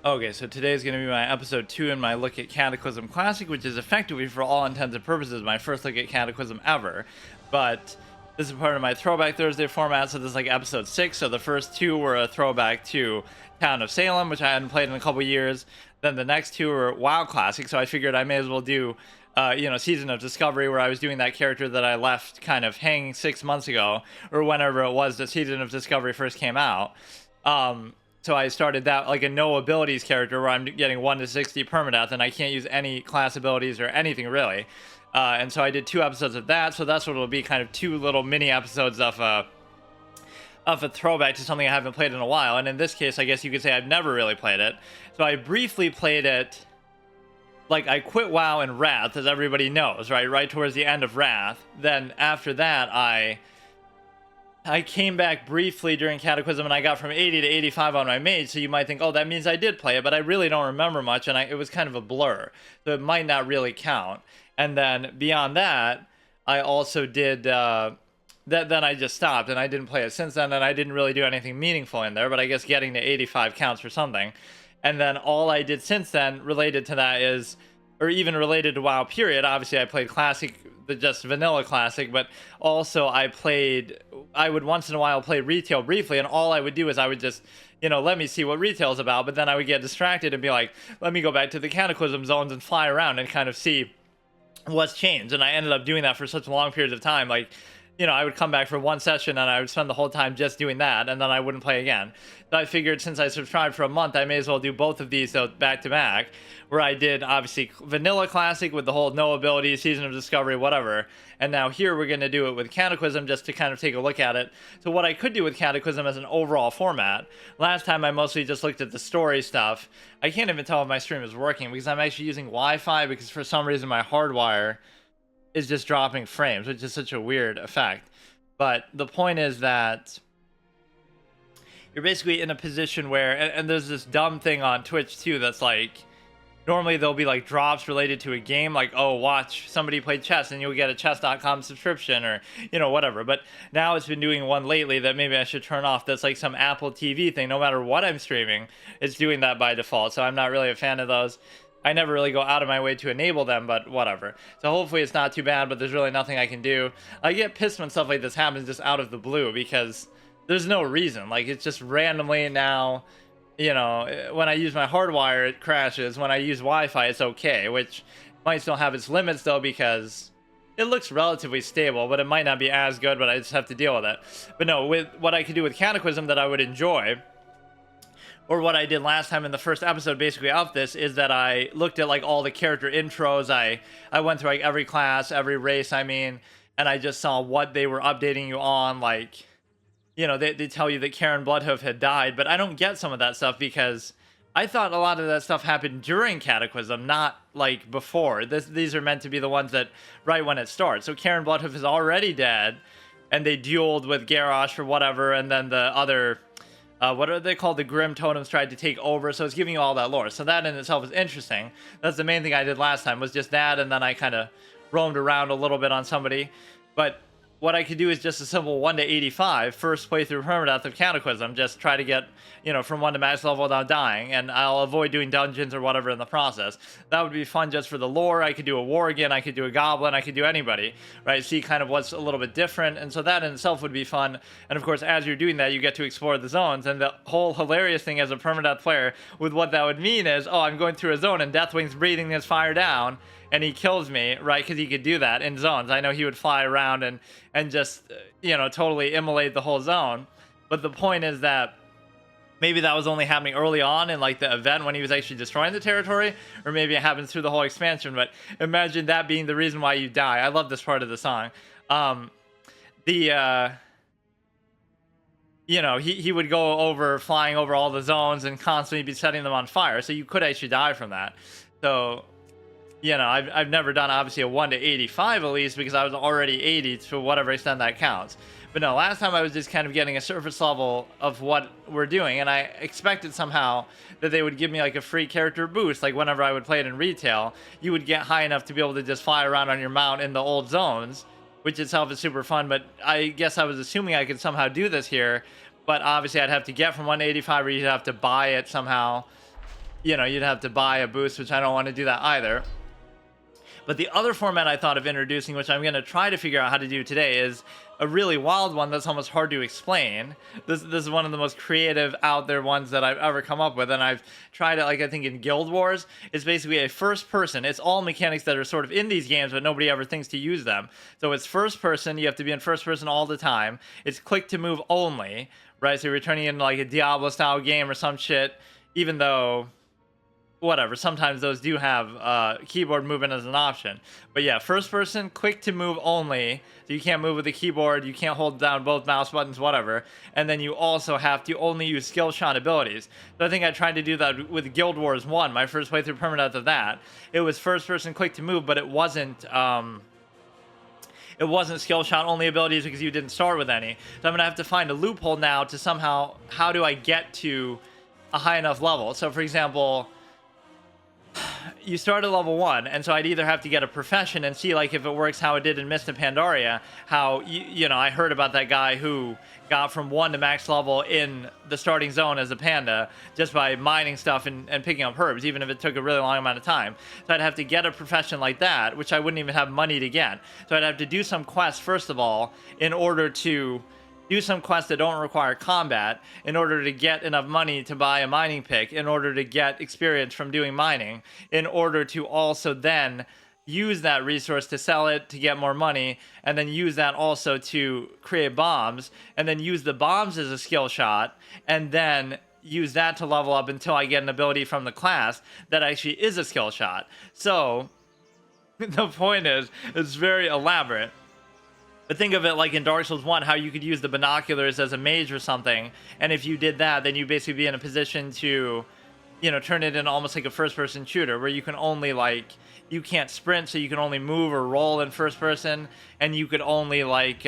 Okay, so today's going to be my episode 2 in my look at Cataclysm Classic, which is effectively, for all intents and purposes, my first look at Cataclysm ever. But this is part of my Throwback Thursday format, so this is like episode 6. So the first 2 were a throwback to Town of Salem, which I hadn't played in a couple years. Then the next 2 were WoW Classic, so I figured I may as well do, Season of Discovery, where I was doing that character that I left kind of hanging 6 months ago, or whenever it was the Season of Discovery first came out. So I started that like a no abilities character where I'm getting 1 to 60 permadeath and I can't use any class abilities or anything really. And so I did 2 episodes of that. So that's what it'll be, kind of 2 little mini episodes of a throwback to something I haven't played in a while. And in this case, I guess you could say I've never really played it. So I briefly played it. Like, I quit WoW in Wrath, as everybody knows, right? Right towards the end of Wrath. Then after that, I came back briefly during Cataclysm, and I got from 80 to 85 on my mage, so you might think, oh, that means I did play it, but I really don't remember much, and it was kind of a blur, so it might not really count. And then beyond that, I also did, then I just stopped, and I didn't play it since then, and I didn't really do anything meaningful in there, but I guess getting to 85 counts for something. And then all I did since then related to that is, or even related to WoW period, obviously I played Classic, the just vanilla Classic, but also I would once in a while play retail briefly, and all I would do is I would just, let me see what retail is about, but then I would get distracted and be like, let me go back to the Cataclysm zones and fly around and kind of see what's changed. And I ended up doing that for such long periods of time, like, I would come back for one session and I would spend the whole time just doing that, and then I wouldn't play again. So I figured since I subscribed for a month, I may as well do both of these back to back, where I did obviously vanilla Classic with the whole no ability, Season of Discovery, whatever. And now here we're going to do it with Cataclysm just to kind of take a look at it. So what I could do with Cataclysm as an overall format, last time I mostly just looked at the story stuff. I can't even tell if my stream is working because I'm actually using Wi-Fi because for some reason my hardwire is just dropping frames, which is such a weird effect. But the point is that you're basically in a position where, and there's this dumb thing on Twitch too that's like, normally there'll be like drops related to a game, like, oh, watch somebody play chess and you'll get a chess.com subscription or, whatever. But now it's been doing one lately that maybe I should turn off. That's like some Apple TV thing. No matter what I'm streaming, it's doing that by default. So I'm not really a fan of those. I never really go out of my way to enable them, but whatever. So hopefully it's not too bad, but there's really nothing I can do. I get pissed when stuff like this happens just out of the blue because there's no reason. Like, it's just randomly now, when I use my hardwire, it crashes. When I use Wi-Fi, it's okay, which might still have its limits, though, because it looks relatively stable, but it might not be as good, but I just have to deal with it. But no, with what I could do with Cataclysm that I would enjoy, or what I did last time in the first episode basically of this, is that I looked at like all the character intros. I went through like every class, every race, and I just saw what they were updating you on. Like, they tell you that Karen Bloodhoof had died, but I don't get some of that stuff because I thought a lot of that stuff happened during Cataclysm, not like before. These are meant to be the ones that right when it starts. So Karen Bloodhoof is already dead, and they dueled with Garrosh or whatever, and then the other, what are they called? The Grim Totems tried to take over, so it's giving you all that lore. So that in itself is interesting. That's the main thing I did last time, was just that, and then I kind of roamed around a little bit on somebody. But what I could do is just a simple 1 to 85, first playthrough permadeath of Cataclysm, just try to get, from 1 to max level without dying, and I'll avoid doing dungeons or whatever in the process. That would be fun just for the lore. I could do a Worgen, I could do a Goblin, I could do anybody, right? See kind of what's a little bit different, and so that in itself would be fun. And of course, as you're doing that, you get to explore the zones, and the whole hilarious thing as a permadeath player with what that would mean is, oh, I'm going through a zone, and Deathwing's breathing his fire down, and he kills me, right? Because he could do that in zones. I know he would fly around and just, totally immolate the whole zone. But the point is that maybe that was only happening early on in like the event when he was actually destroying the territory, or maybe it happens through the whole expansion. But imagine that being the reason why you die. I love this part of the song. He would go over, flying over all the zones and constantly be setting them on fire. So you could actually die from that. So, I've never done obviously a 1 to 85 at least because I was already 80 to whatever extent that counts. But no, last time I was just kind of getting a surface level of what we're doing, and I expected somehow that they would give me like a free character boost. Like whenever I would play it in retail, you would get high enough to be able to just fly around on your mount in the old zones, which itself is super fun. But I guess I was assuming I could somehow do this here, but obviously I'd have to get from 1 to 85, or you'd have to buy it somehow. you know, you'd have to buy a boost, which I don't want to do that either. But the other format I thought of introducing, which I'm going to try to figure out how to do today, is a really wild one that's almost hard to explain. This is one of the most creative out there ones that I've ever come up with, and I've tried it, like, I think in Guild Wars. It's basically a first person. It's all mechanics that are sort of in these games, but nobody ever thinks to use them. So it's first person. You have to be in first person all the time. It's click to move only, right? So you're turning into like a Diablo style game or some shit, even though, whatever, sometimes those do have keyboard movement as an option. But yeah, first person, quick to move only. So you can't move with the keyboard, you can't hold down both mouse buttons, whatever. And then you also have to only use skill shot abilities. So I think I tried to do that with Guild Wars 1, my first playthrough permadeath of that. It was first person quick to move, but it wasn't skill shot only abilities because you didn't start with any. So I'm gonna have to find a loophole now to somehow, how do I get to a high enough level? So for example, you start at level 1, and so I'd either have to get a profession and see, like, if it works how it did in Mist of Pandaria, how, you know, I heard about that guy who got from 1 to max level in the starting zone as a panda just by mining stuff and picking up herbs, even if it took a really long amount of time. So I'd have to get a profession like that, which I wouldn't even have money to get. So I'd have to do some quests, first of all, in order to do some quests that don't require combat, in order to get enough money to buy a mining pick, in order to get experience from doing mining, in order to also then use that resource to sell it to get more money, and then use that also to create bombs, and then use the bombs as a skill shot, and then use that to level up until I get an ability from the class that actually is a skill shot. So the point is, it's very elaborate. But think of it like in Dark Souls 1, how you could use the binoculars as a mage or something, and if you did that, then you'd basically be in a position to, you know, turn it into almost like a first-person shooter, where you can only, like, you can't sprint, so you can only move or roll in first person, and you could only, like,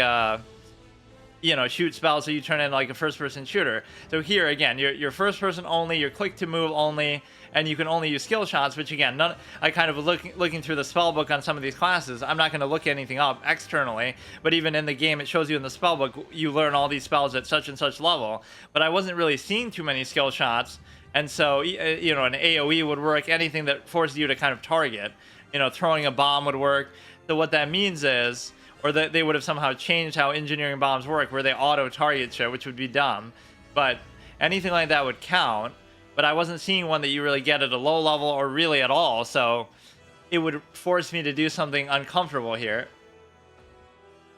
you know, shoot spells, so you turn into like a first-person shooter. So here, again, you're first-person only, you're click-to-move only, and you can only use skill shots, which again, I kind of looking through the spell book on some of these classes. I'm not going to look anything up externally, but even in the game, it shows you in the spell book, you learn all these spells at such and such level. But I wasn't really seeing too many skill shots, and so, you know, an AoE would work, anything that forces you to kind of target. You know, throwing a bomb would work. So what that means is, or that they would have somehow changed how engineering bombs work, where they auto-target shit, which would be dumb. But anything like that would count. But I wasn't seeing one that you really get at a low level or really at all, so it would force me to do something uncomfortable here.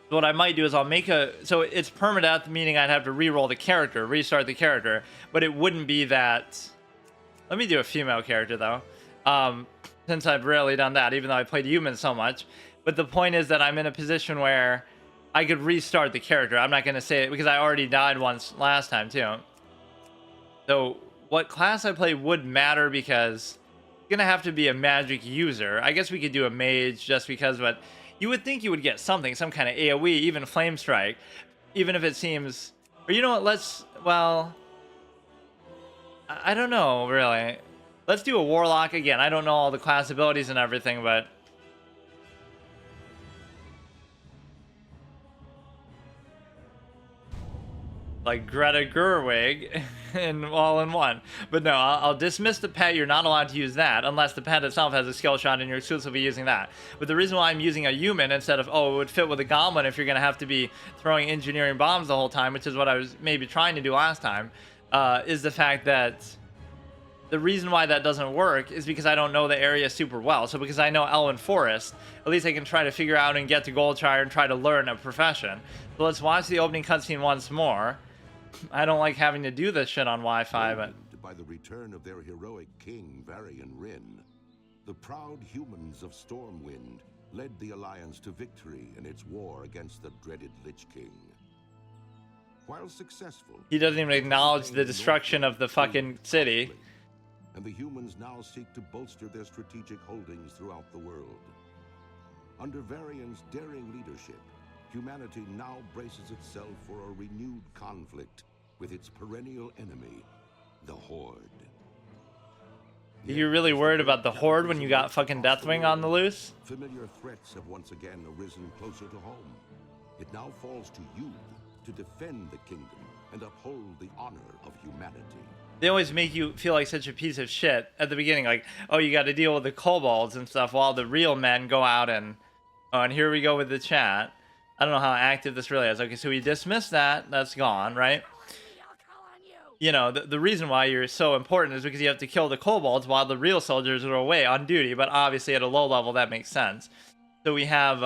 What I might do is I'll make a... So it's permadeath, meaning I'd have to re-roll the character, restart the character, but it wouldn't be that... Let me do a female character, though, since I've rarely done that, even though I played humans so much. But the point is that I'm in a position where I could restart the character. I'm not going to say it, because I already died once last time, too. So what class I play would matter, because it's going to have to be a magic user. I guess we could do a mage just because, but you would think you would get something, some kind of AoE, even Flame Strike, even if it seems... Or you know what, let's... Well... I don't know, really. Let's do a Warlock again. I don't know all the class abilities and everything, but... Like Greta Gerwig and all in one. But no, I'll dismiss the pet. You're not allowed to use that unless the pet itself has a skill shot and you're exclusively using that. But the reason why I'm using a human instead of, oh, it would fit with a goblin if you're going to have to be throwing engineering bombs the whole time, which is what I was maybe trying to do last time, is the fact that the reason why that doesn't work is because I don't know the area super well. So because I know Elven Forest, at least I can try to figure out and get to Goldshire and try to learn a profession. So let's watch the opening cutscene once more. I don't like having to do this shit on Wi-Fi, but... By the return of their heroic king, Varian Wrynn, the proud humans of Stormwind led the Alliance to victory in its war against the dreaded Lich King. While successful... He doesn't even acknowledge the destruction of the fucking city. And the humans now seek to bolster their strategic holdings throughout the world. Under Varian's daring leadership, humanity now braces itself for a renewed conflict with its perennial enemy, the Horde. Are you really worried about the Horde when you got fucking Deathwing on the loose? Familiar threats have once again arisen closer to home. It now falls to you to defend the kingdom and uphold the honor of humanity. they always make you feel like such a piece of shit at the beginning, like, oh, you got to deal with the kobolds and stuff, while the real men go out and, oh, and here we go with the chat. I don't know how active this really is. Okay, so we dismissed that. That's gone, right? You know, the reason why you're so important is because you have to kill the kobolds while the real soldiers are away on duty, but obviously at a low level that makes sense. So we have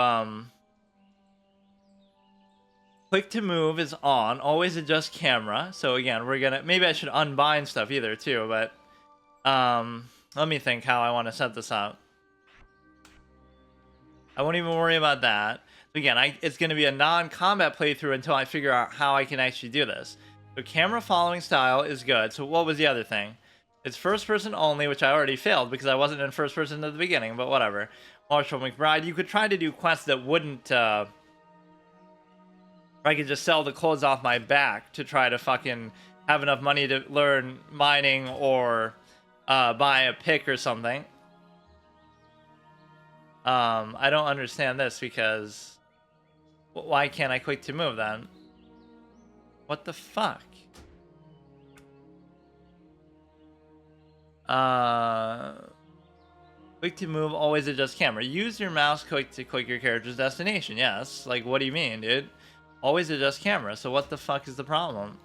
click to move is on, always adjust camera. So again, we're gonna, maybe I should unbind stuff either too, but let me think how I want to set this up. I won't even worry about that. So again, it's going to be a non-combat playthrough until I figure out how I can actually do this. So camera following style is good. So what was the other thing? It's first person only, which I already failed because I wasn't in first person at the beginning, but whatever. Marshall McBride, you could try to do quests that wouldn't, I could just sell the clothes off my back to try to fucking have enough money to learn mining or buy a pick or something. I don't understand this because why can't I click to move then? What the fuck? Click to move, always adjust camera. Use your mouse click to click your character's destination. Yes. Like, what do you mean, dude? Always adjust camera. So what the fuck is the problem?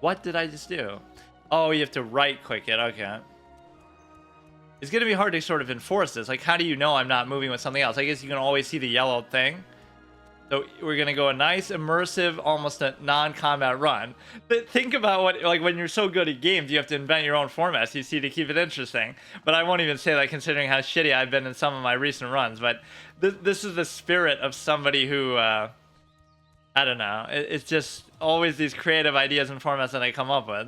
What did I just do? Oh, you have to right click it. Okay. It's going to be hard to sort of enforce this. Like, how do you know I'm not moving with something else? I guess you can always see the yellow thing. So we're going to go a nice, immersive, almost a non-combat run. But think about what, like, when you're so good at games, you have to invent your own formats, you see, to keep it interesting. But I won't even say that considering how shitty I've been in some of my recent runs. But this is the spirit of somebody who, I don't know. It's just always these creative ideas and formats that I come up with.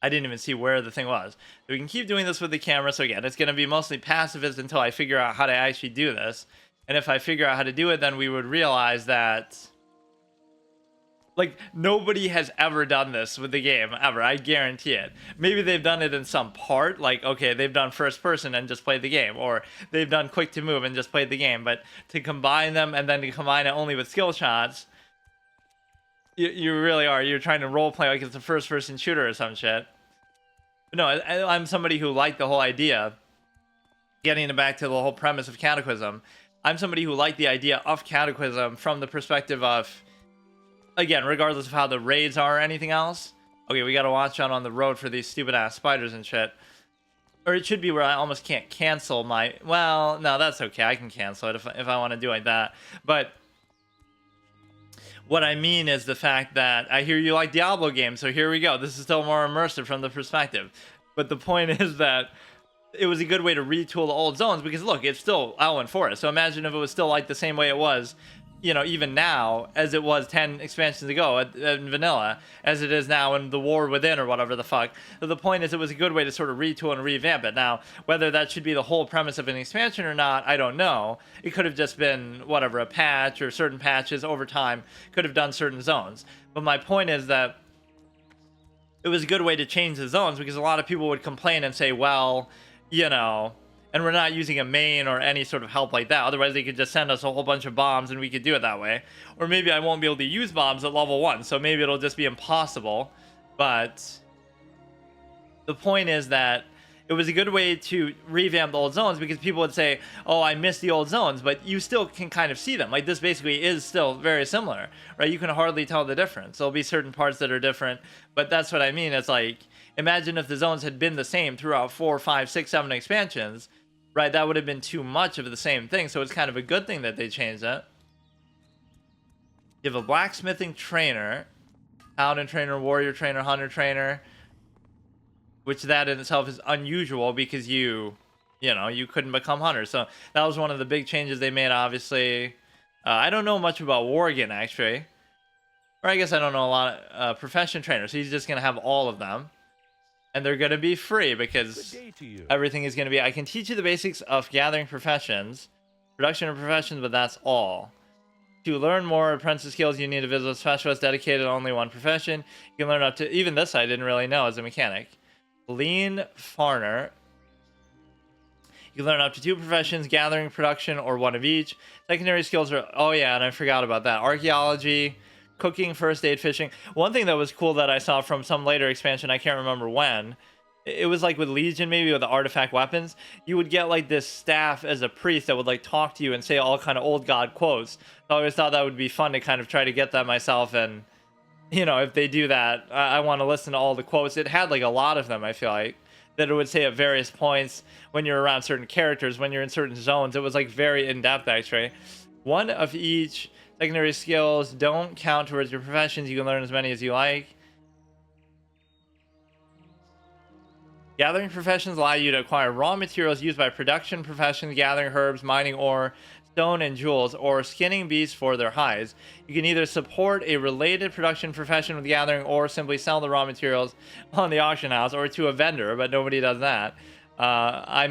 I didn't even see where the thing was. We can keep doing this with the camera. So again, it's going to be mostly pacifist until I figure out how to actually do this. And if I figure out how to do it, then we would realize that, like, nobody has ever done this with the game, ever. I guarantee it. Maybe they've done it in some part. Like, okay, they've done first person and just played the game. Or they've done quick to move and just played the game. But to combine them and then to combine it only with skill shots, you really are. You're trying to role play like it's a first person shooter or some shit. But no, I'm somebody who liked the whole idea. Getting it back to the whole premise of Cataclysm. I'm somebody who liked the idea of Cataclysm from the perspective of, again, regardless of how the raids are or anything else. Okay, we gotta watch out on the road for these stupid ass spiders and shit. Or it should be where I almost can't cancel my, well, no, that's okay. I can cancel it if I want to do like that. But what I mean is the fact that I hear you like Diablo games, so here we go. This is still more immersive from the perspective. But the point is that it was a good way to retool the old zones because, look, it's still Elwyn Forest. So imagine if it was still like the same way it was, you know, even now, as it was 10 expansions ago in vanilla, as it is now in the War Within or whatever the fuck. So the point is it was a good way to sort of retool and revamp it. Now, whether that should be the whole premise of an expansion or not, I don't know. It could have just been, whatever, a patch or certain patches over time could have done certain zones. But my point is that it was a good way to change the zones because a lot of people would complain and say, well, you know, and we're not using a main or any sort of help like that. Otherwise, they could just send us a whole bunch of bombs and we could do it that way. Or maybe I won't be able to use bombs at level 1, so maybe it'll just be impossible. But the point is that it was a good way to revamp the old zones because people would say, oh, I miss the old zones, but you still can kind of see them. Like, this basically is still very similar, right? You can hardly tell the difference. There'll be certain parts that are different, but that's what I mean. It's like, imagine if the zones had been the same throughout 4, 5, 6, 7 expansions, right? That would have been too much of the same thing. So it's kind of a good thing that they changed that. You have a blacksmithing trainer, paladin trainer, warrior trainer, hunter trainer, which that in itself is unusual because you couldn't become hunter. So that was one of the big changes they made, obviously. I don't know much about Worgen, actually. Or I guess I don't know a lot of profession trainers. So he's just going to have all of them. And they're going to be free because everything is going to be... I can teach you the basics of gathering professions, production of professions, but that's all. To learn more apprentice skills, you need to visit a specialist dedicated to only one profession. You can learn up to... Even this I didn't really know as a mechanic. Lean Farner. You can learn up to 2 professions, gathering, production, or one of each. Secondary skills are... Oh yeah, and I forgot about that. Archaeology, cooking, first aid, fishing. One thing that was cool that I saw from some later expansion, I can't remember when, it was like with Legion, maybe with the artifact weapons, you would get like this staff as a priest that would like talk to you and say all kind of old god quotes. I always thought that would be fun to kind of try to get that myself, and you know, if they do that, I want to listen to all the quotes. It had like a lot of them, I feel like, that it would say at various points when you're around certain characters, when you're in certain zones. It was like very in-depth, actually. One of each. Secondary skills don't count towards your professions. You can learn as many as you like. Gathering professions allow you to acquire raw materials used by production professions, gathering herbs, mining ore, stone and jewels, or skinning beasts for their hides. You can either support a related production profession with gathering or simply sell the raw materials on the auction house or to a vendor, but nobody does that. I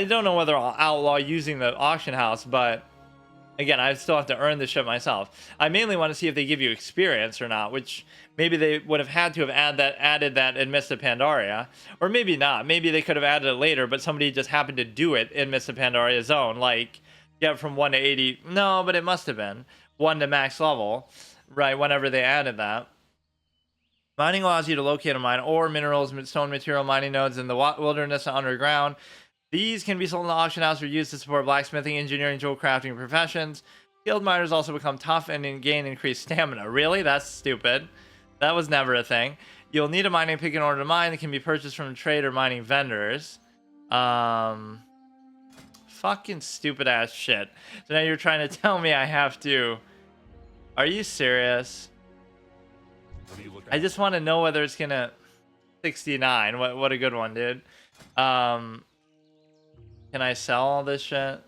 don't know whether I'll outlaw using the auction house, but again, I still have to earn this shit myself. I mainly want to see if they give you experience or not, which maybe they would have had to have added that in Mists of Pandaria, or maybe not. Maybe they could have added it later, but somebody just happened to do it in Mists of Pandaria zone, like get from 1 to 80. No, but it must have been 1 to max level, right? Whenever they added that. Mining allows you to locate a mine or minerals, stone material mining nodes in the wilderness and underground. These can be sold in the auction house or used to support blacksmithing, engineering, jewel crafting professions. Skilled miners also become tough and gain increased stamina. Really? That's stupid. That was never a thing. You'll need a mining pick in order to mine. That can be purchased from trade or mining vendors. Fucking stupid ass shit. So now you're trying to tell me I have to... Are you serious? I just want to know whether it's gonna... 69. What a good one, dude. Can I sell all this shit?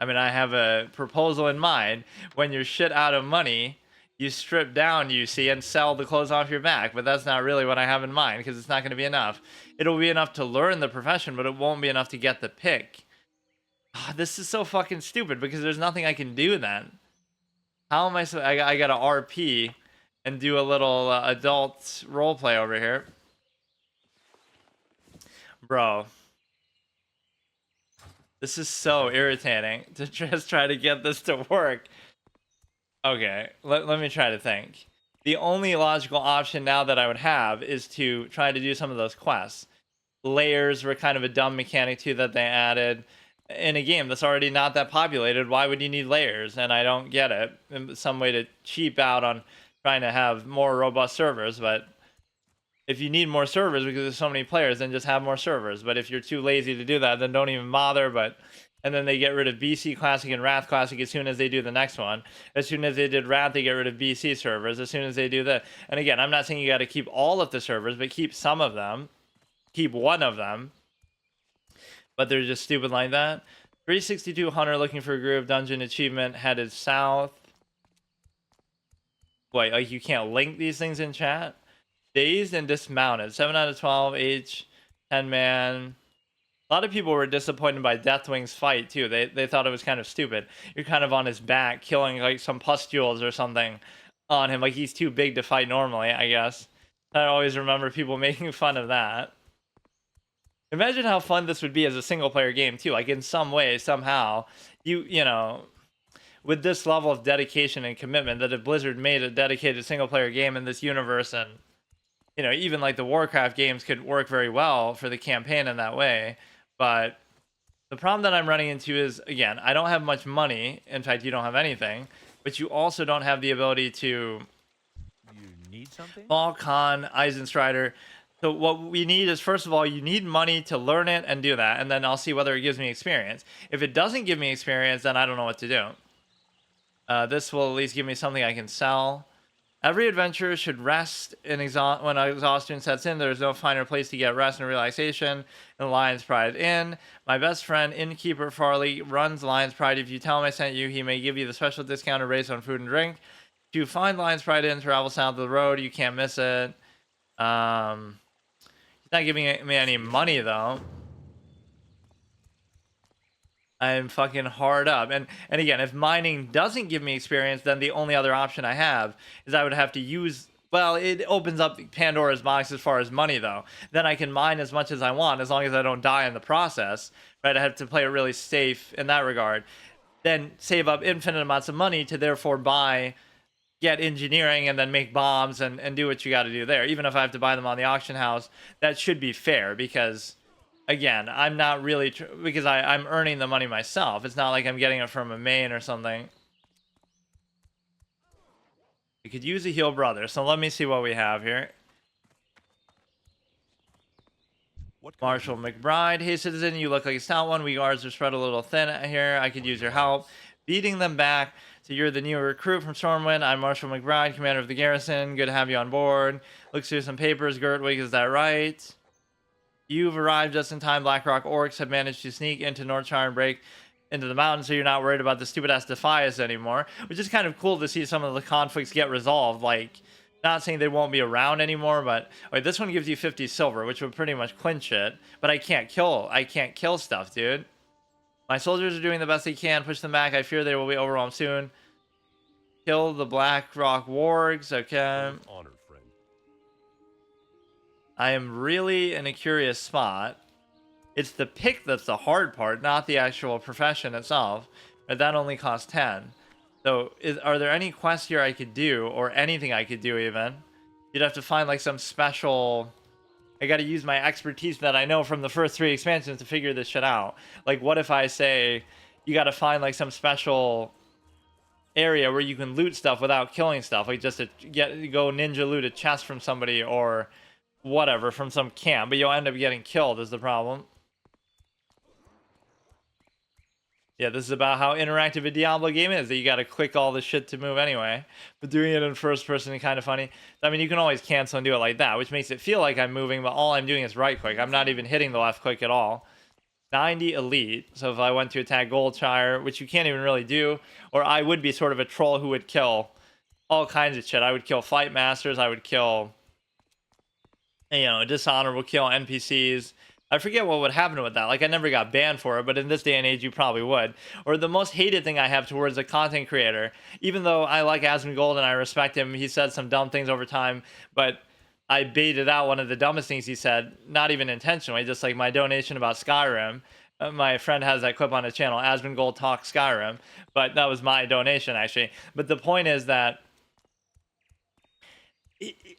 I mean, I have a proposal in mind. When you're shit out of money, you strip down, you see, and sell the clothes off your back. But that's not really what I have in mind, because it's not going to be enough. It'll be enough to learn the profession, but it won't be enough to get the pick. Oh, this is so fucking stupid, because there's nothing I can do then. How am I so... I got to RP and do a little adult roleplay over here. Bro, this is so irritating to just try to get this to work. Okay, let me try to think. The only logical option now that I would have is to try to do some of those quests. Layers were kind of a dumb mechanic too that they added in a game that's already not that populated. Why would you need layers? And I don't get it. Some way to cheap out on trying to have more robust servers, but if you need more servers because there's so many players, then just have more servers. But if you're too lazy to do that, then don't even bother. And then they get rid of BC Classic and Wrath Classic as soon as they do the next one. As soon as they did Wrath, they get rid of BC servers. As soon as they do that. And again, I'm not saying you got to keep all of the servers, but keep some of them. Keep one of them. But they're just stupid like that. 362 Hunter looking for a groove. Dungeon achievement headed south. Wait, like you can't link these things in chat? Dazed and Dismounted. 7 out of 12. H. 10 man. A lot of people were disappointed by Deathwing's fight too. They thought it was kind of stupid. You're kind of on his back, killing like some pustules or something on him. Like he's too big to fight normally, I guess. I always remember people making fun of that. Imagine how fun this would be as a single player game too. Like in some way, somehow, you know, with this level of dedication and commitment that if Blizzard made a dedicated single player game in this universe, and you know, even like the Warcraft games could work very well for the campaign in that way. But the problem that I'm running into is, again, I don't have much money. In fact, you don't have anything. But you also don't have the ability to... You need something? Falcon, Eisenstrider. So what we need is, first of all, you need money to learn it and do that. And then I'll see whether it gives me experience. If it doesn't give me experience, then I don't know what to do. This will at least give me something I can sell. Every adventurer should rest when exhaustion sets in. There is no finer place to get rest and relaxation than Lion's Pride Inn. My best friend, Innkeeper Farley, runs Lion's Pride. If you tell him I sent you, he may give you the special discounted rates on food and drink. To find Lion's Pride Inn, travel south of the road. You can't miss it. He's not giving me any money, though. I'm fucking hard up. And again, if mining doesn't give me experience, then the only other option I have is I would have to use... Well, it opens up Pandora's box as far as money, though. Then I can mine as much as I want, as long as I don't die in the process. Right? I have to play it really safe in that regard. then save up infinite amounts of money to therefore get engineering and then make bombs and do what you got to do there. Even if I have to buy them on the auction house, that should be fair because, again, I'm not really because I'm earning the money myself. It's not like I'm getting it from a main or something. We could use a heal brother, so let me see what we have here. Marshall McBride. Hey, citizen, you look like a stout one. We guards are spread a little thin here. I could use your help beating them back. So you're the new recruit from Stormwind. I'm Marshall McBride, commander of the garrison. Good to have you on board. Looks through some papers. Gertwig, is that right? You've arrived just in time. Blackrock orcs have managed to sneak into Northshire and break into the mountains, so you're not worried about the stupid-ass Defias anymore. Which is kind of cool to see some of the conflicts get resolved. Like, not saying they won't be around anymore, but wait, this one gives you 50 silver, which would pretty much clinch it. But I can't kill stuff, dude. My soldiers are doing the best they can. Push them back. I fear they will be overwhelmed soon. Kill the Blackrock wargs. Okay. Honor, friend. I am really in a curious spot. It's the pick that's the hard part, not the actual profession itself. But that only costs 10. So, are there any quests here I could do, or anything I could do even? You'd have to find like some special... I gotta use my expertise that I know from the first 3 expansions to figure this shit out. Like, what if I say, you gotta find like some special area where you can loot stuff without killing stuff, like just to go ninja loot a chest from somebody or whatever from some camp, but you'll end up getting killed is the problem. Yeah, this is about how interactive a Diablo game is, that you gotta click all the shit to move anyway. But doing it in first person is kind of funny. I mean, you can always cancel and do it like that, which makes it feel like I'm moving, but all I'm doing is right click. I'm not even hitting the left click at all. 90 elite, so if I went to attack Goldshire, which you can't even really do, or I would be sort of a troll who would kill all kinds of shit. I would kill fight masters, I would kill, you know, dishonorable, kill NPCs. I forget what would happen with that. Like, I never got banned for it, but in this day and age, you probably would. Or the most hated thing I have towards a content creator, even though I like Asmongold and I respect him, he said some dumb things over time, but I baited out one of the dumbest things he said, not even intentionally, just like my donation about Skyrim. My friend has that clip on his channel, Asmongold Talks Skyrim, but that was my donation, actually. But the point is that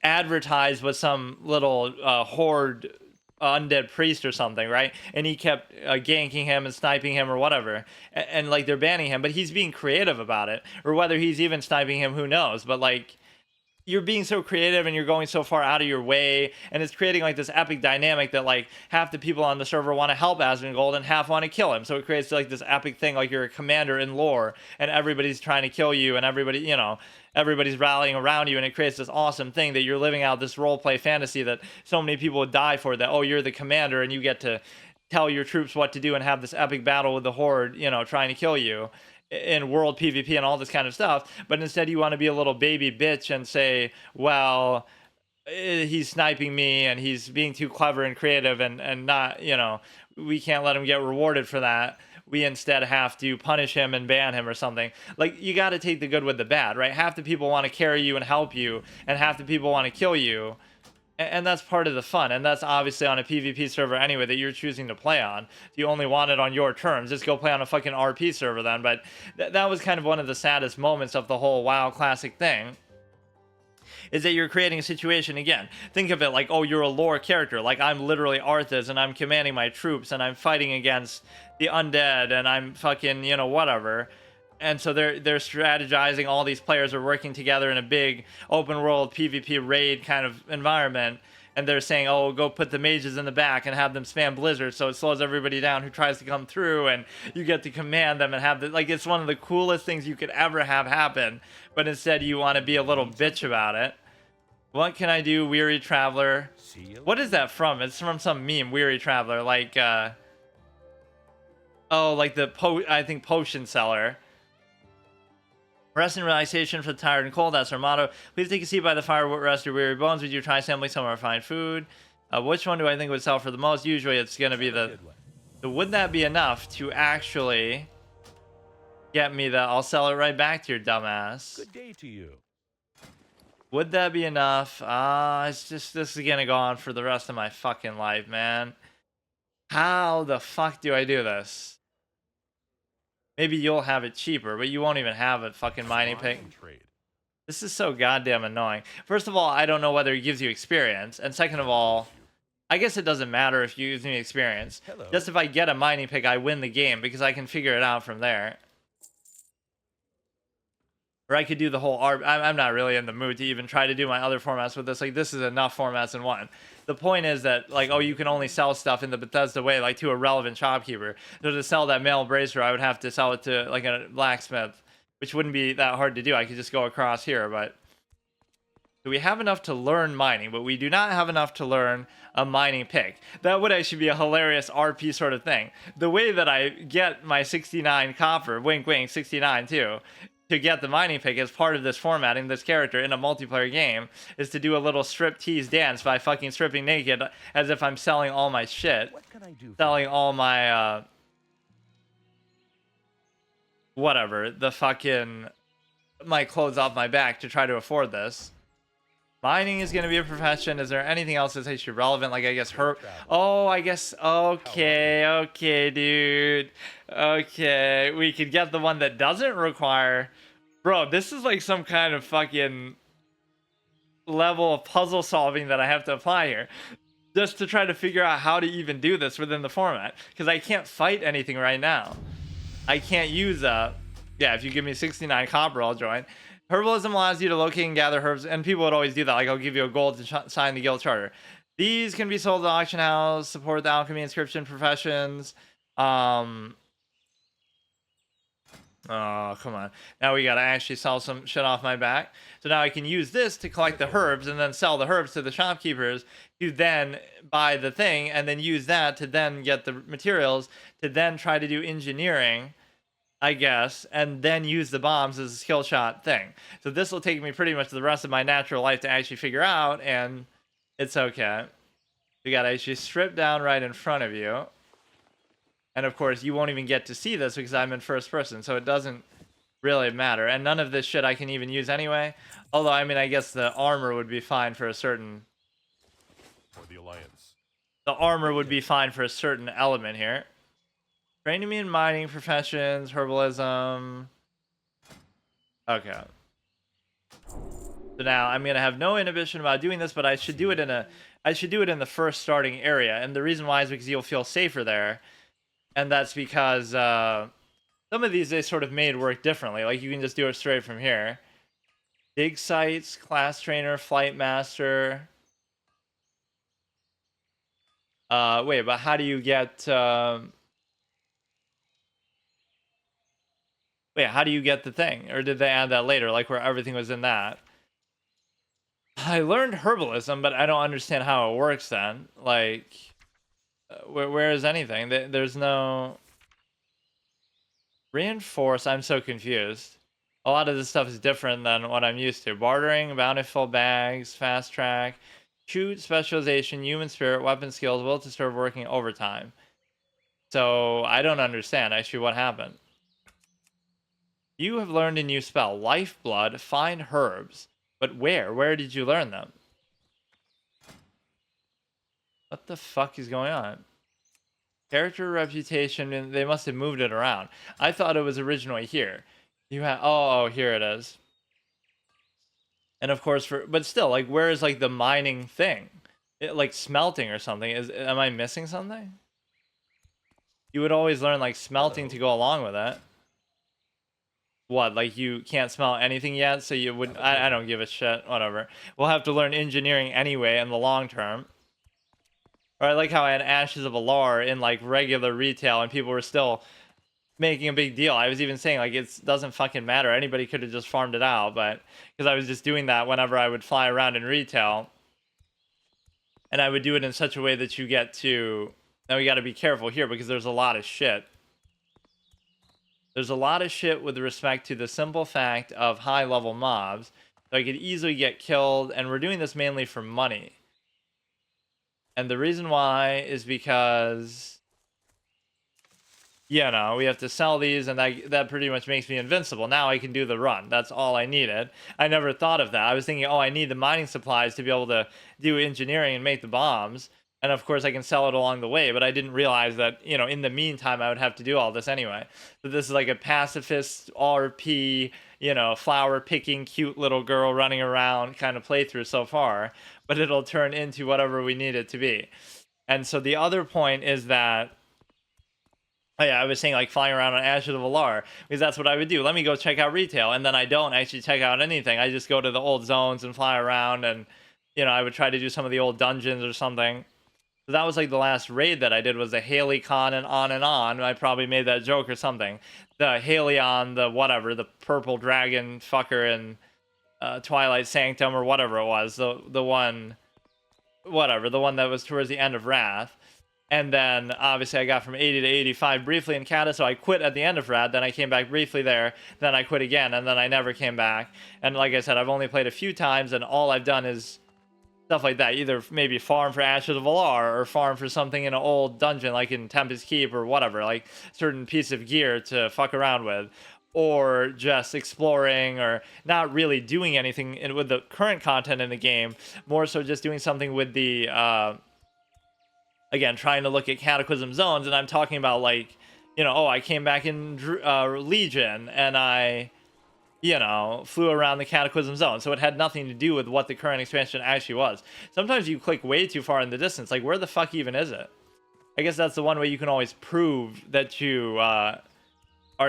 advertised with some little horde undead priest or something, right? And he kept ganking him and sniping him or whatever, and like they're banning him, but he's being creative about it, or whether he's even sniping him, who knows? But like, you're being so creative and you're going so far out of your way, and it's creating like this epic dynamic that like half the people on the server want to help Asmongold and half want to kill him. So it creates like this epic thing, like you're a commander in lore and everybody's trying to kill you and everybody, you know, everybody's rallying around you, and it creates this awesome thing that you're living out this role play fantasy that so many people would die for, that, oh, you're the commander and you get to tell your troops what to do and have this epic battle with the horde, you know, trying to kill you in world PvP and all this kind of stuff. But instead you want to be a little baby bitch and say, well, he's sniping me and he's being too clever and creative and not, you know, we can't let him get rewarded for that. We instead have to punish him and ban him or something. Like, you got to take the good with the bad, right? Half the people want to carry you and help you, and half the people want to kill you. And that's part of the fun. And that's obviously on a PvP server anyway that you're choosing to play on. If you only want it on your terms, just go play on a fucking RP server then. But that was kind of one of the saddest moments of the whole WoW Classic thing, is that you're creating a situation, again, think of it like, oh, you're a lore character, like I'm literally Arthas and I'm commanding my troops and I'm fighting against the undead and I'm fucking, you know, whatever. And so they're strategizing, all these players are working together in a big open world PvP raid kind of environment, and they're saying, oh, go put the mages in the back and have them spam Blizzard so it slows everybody down who tries to come through, and you get to command them and have the, like, it's one of the coolest things you could ever have happen, but instead you want to be a little bitch about it. What can I do, Weary Traveler? What is that from? It's from some meme, Weary Traveler, like, oh, like the, I think, potion seller. Rest and relaxation for the tired and cold, that's our motto. Please take a seat by the fire, rest your weary bones. Would you try sampling some of our fine food? Which one do I think would sell for the most? Usually it's going to be the... Would that be enough to actually get me the... I'll sell it right back to your dumbass. Good day to you. Would that be enough? It's just... This is going to go on for the rest of my fucking life, man. How the fuck do I do this? maybe you'll have it cheaper, but you won't even have a fucking mining pick. Trade. This is so goddamn annoying. First of all, I don't know whether it gives you experience, and second of all, I guess it doesn't matter if you use me experience. Hello. Just if I get a mining pick, I win the game because I can figure it out from there. Or I could do the whole art. I'm not really in the mood to even try to do my other formats with this. Like, this is enough formats in one. The point is that, like, oh, you can only sell stuff in the Bethesda way, like, to a relevant shopkeeper. So to sell that male bracer, I would have to sell it to, like, a blacksmith, which wouldn't be that hard to do. I could just go across here, but... So we have enough to learn mining, but we do not have enough to learn a mining pick. That would actually be a hilarious RP sort of thing. The way that I get my 69 copper, wink wink, 69 too, to get the mining pick as part of this formatting, this character in a multiplayer game, is to do a little striptease dance by fucking stripping naked as if I'm selling all my shit. What can I do? Selling all my, whatever, the fucking, my clothes off my back to try to afford this. Mining is going to be a profession. Is there anything else that's actually relevant? Like, I guess her... Oh, I guess... Okay, dude. Okay, we could get the one that doesn't require... Bro, this is like some kind of fucking level of puzzle solving that I have to apply here. Just to try to figure out how to even do this within the format. Because I can't fight anything right now. I can't use... Yeah, if you give me 69 copper, I'll join. Herbalism allows you to locate and gather herbs, and people would always do that. Like, I'll give you a gold to sign the guild charter. These can be sold at the auction house, support the alchemy, inscription, professions. Oh, come on. Now we gotta actually sell some shit off my back. So now I can use this to collect the herbs and then sell the herbs to the shopkeepers to then buy the thing and then use that to then get the materials to then try to do engineering, I guess, and then use the bombs as a skill shot thing. So this will take me pretty much the rest of my natural life to actually figure out, and it's okay. We gotta actually strip down right in front of you. And of course, you won't even get to see this because I'm in first person, so it doesn't really matter. And none of this shit I can even use anyway. Although, I mean, I guess the armor would be fine for a certain... For the Alliance. The armor would be fine for a certain element here. Training me in mining, professions, herbalism. Okay. So now I'm gonna have no inhibition about doing this, but I should do it in the first starting area. And the reason why is because you'll feel safer there. And that's because some of these they sort of made work differently. Like you can just do it straight from here. Dig sites, class trainer, flight master. Wait, but how do you get Wait, how do you get the thing? Or did they add that later, like where everything was in that? I learned herbalism, but I don't understand how it works then. Like, where is anything? There's no... Reinforce, I'm so confused. A lot of this stuff is different than what I'm used to. Bartering, bountiful bags, fast track, shoot, specialization, human spirit, weapon skills, will to serve, working overtime. So, I don't understand actually what happened. You have learned a new spell, Lifeblood, find herbs. But where? Where did you learn them? What the fuck is going on? Character reputation, they must have moved it around. I thought it was originally here. You have, oh, here it is. And of course, but still, like, where is, like, the mining thing? Like, smelting or something. Am I missing something? You would always learn, like, smelting to go along with it. What, like you can't smell anything yet, so you would... I don't give a shit, whatever. We'll have to learn engineering anyway in the long term. Or I like how I had Ashes of Alar in, like, regular retail, and people were still making a big deal. I was even saying, like, it doesn't fucking matter. Anybody could have just farmed it out, but... Because I was just doing that whenever I would fly around in retail. And I would do it in such a way that you get to... Now we gotta be careful here, because there's a lot of shit. There's a lot of shit with respect to the simple fact of high-level mobs. So I could easily get killed, and we're doing this mainly for money. And the reason why is because, you know, we have to sell these, and that pretty much makes me invincible. Now I can do the run. That's all I needed. I never thought of that. I was thinking, oh, I need the mining supplies to be able to do engineering and make the bombs. And of course I can sell it along the way, but I didn't realize that, you know, in the meantime I would have to do all this anyway. So this is like a pacifist RP, you know, flower picking cute little girl running around kind of playthrough so far, but it'll turn into whatever we need it to be. And so the other point is that, oh yeah, I was saying like flying around on Ashes of Valar, because that's what I would do. Let me go check out retail, and then I don't actually check out anything. I just go to the old zones and fly around, and you know, I would try to do some of the old dungeons or something. So that was like the last raid that I did, was the Haley Con and on and on. I probably made that joke or something. The Haleon, the whatever, the purple dragon fucker in Twilight Sanctum or whatever it was. The one, whatever, the one that was towards the end of Wrath. And then obviously I got from 80 to 85 briefly in Cata, so I quit at the end of Wrath. Then I came back briefly there. Then I quit again, and then I never came back. And like I said, I've only played a few times, and all I've done is stuff like that. Either maybe farm for Ashes of Valar, or farm for something in an old dungeon like in Tempest Keep or whatever, like certain piece of gear to fuck around with, or just exploring, or not really doing anything with the current content in the game, more so just doing something with the again, trying to look at Cataclysm zones. And I'm talking about, like, you know, oh, I came back in Legion and I, you know, flew around the Cataclysm zone. So it had nothing to do with what the current expansion actually was. Sometimes you click way too far in the distance. Like, where the fuck even is it? I guess that's the one way you can always prove that you are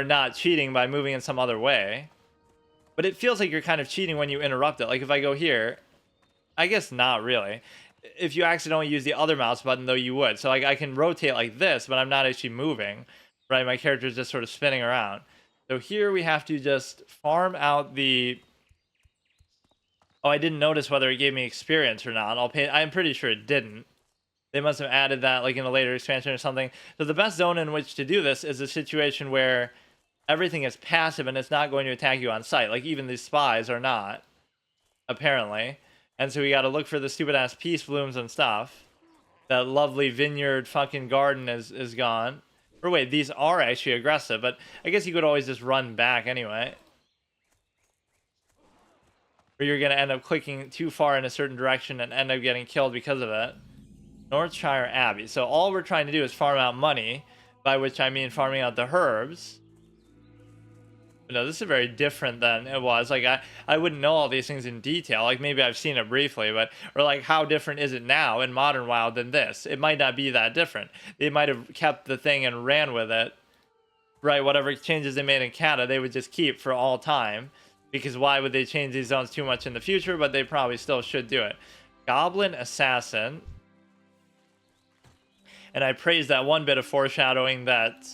not cheating, by moving in some other way. But it feels like you're kind of cheating when you interrupt it. Like, if I go here, I guess not really. If you accidentally use the other mouse button, though, you would. So like, I can rotate like this, but I'm not actually moving, right? My character is just sort of spinning around. So here we have to just farm out the... Oh, I didn't notice whether it gave me experience or not. I'm pretty sure it didn't. They must have added that like in a later expansion or something. So the best zone in which to do this is a situation where everything is passive and it's not going to attack you on sight. Like, even these spies are not, apparently. And so we got to look for the stupid ass peace blooms and stuff. That lovely vineyard fucking garden is gone. Or wait, these are actually aggressive, but I guess you could always just run back anyway. Or you're going to end up clicking too far in a certain direction and end up getting killed because of it. Northshire Abbey. So all we're trying to do is farm out money, by which I mean farming out the herbs. No, this is very different than it was. Like, I wouldn't know all these things in detail. Like, maybe I've seen it briefly, but, or like, how different is it now in Modern WoW than this? It might not be that different. They might have kept the thing and ran with it, right? Whatever changes they made in Cata, they would just keep for all time, because why would they change these zones too much in the future? But they probably still should do it. Goblin Assassin. And I praised that one bit of foreshadowing that,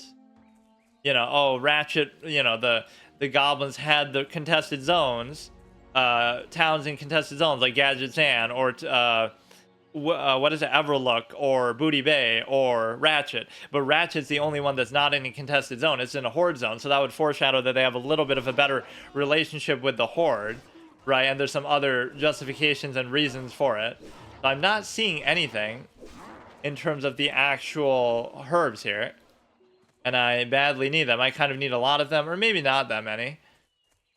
you know, oh, Ratchet, you know, the goblins had the contested zones, towns in contested zones like Gadget Zan, or what is it, Everlook, or Booty Bay, or Ratchet. But Ratchet's the only one that's not in a contested zone. It's in a Horde zone, so that would foreshadow that they have a little bit of a better relationship with the Horde, right? And there's some other justifications and reasons for it. So I'm not seeing anything in terms of the actual herbs here. And I badly need them. I kind of need a lot of them, or maybe not that many.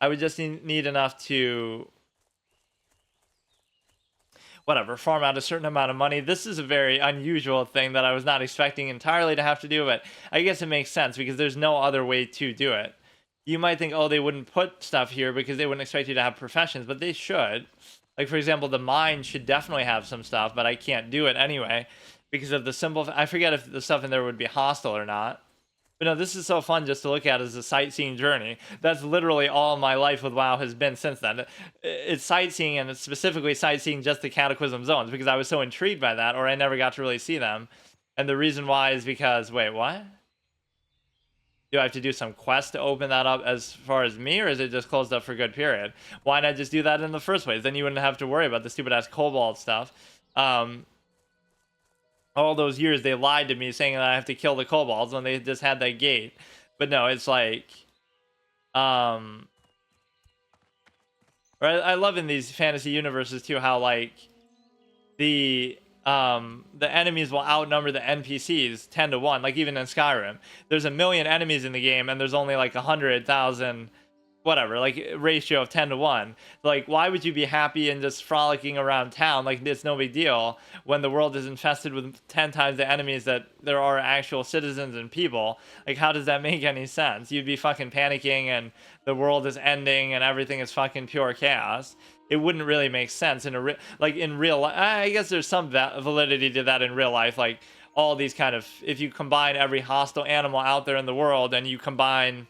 I would just need enough to, whatever, farm out a certain amount of money. This is a very unusual thing that I was not expecting entirely to have to do, but I guess it makes sense because there's no other way to do it. You might think, oh, they wouldn't put stuff here because they wouldn't expect you to have professions, but they should. Like, for example, the mine should definitely have some stuff, but I can't do it anyway because of the simple... I forget if the stuff in there would be hostile or not. But no, this is so fun just to look at as a sightseeing journey. That's literally all my life with WoW has been since then. It's sightseeing, and it's specifically sightseeing just the Cataclysm zones, because I was so intrigued by that, or I never got to really see them. And the reason why is because... Wait, what? Do I have to do some quest to open that up as far as me, or is it just closed up for a good period? Why not just do that in the first place? Then you wouldn't have to worry about the stupid-ass Cobalt stuff. All those years they lied to me saying that I have to kill the kobolds when they just had that gate. But no, it's like I love in these fantasy universes too how like the enemies will outnumber the NPCs 10 to 1. Like even in Skyrim, there's 1 million enemies in the game and there's only like 100,000 whatever, like ratio of 10 to 1. Like, why would you be happy and just frolicking around town like it's no big deal when the world is infested with 10 times the enemies that there are actual citizens and people? Like, how does that make any sense? You'd be fucking panicking and the world is ending and everything is fucking pure chaos. It wouldn't really make sense in in real life. I guess there's some validity to that in real life. Like, all these kind of, if you combine every hostile animal out there in the world and you combine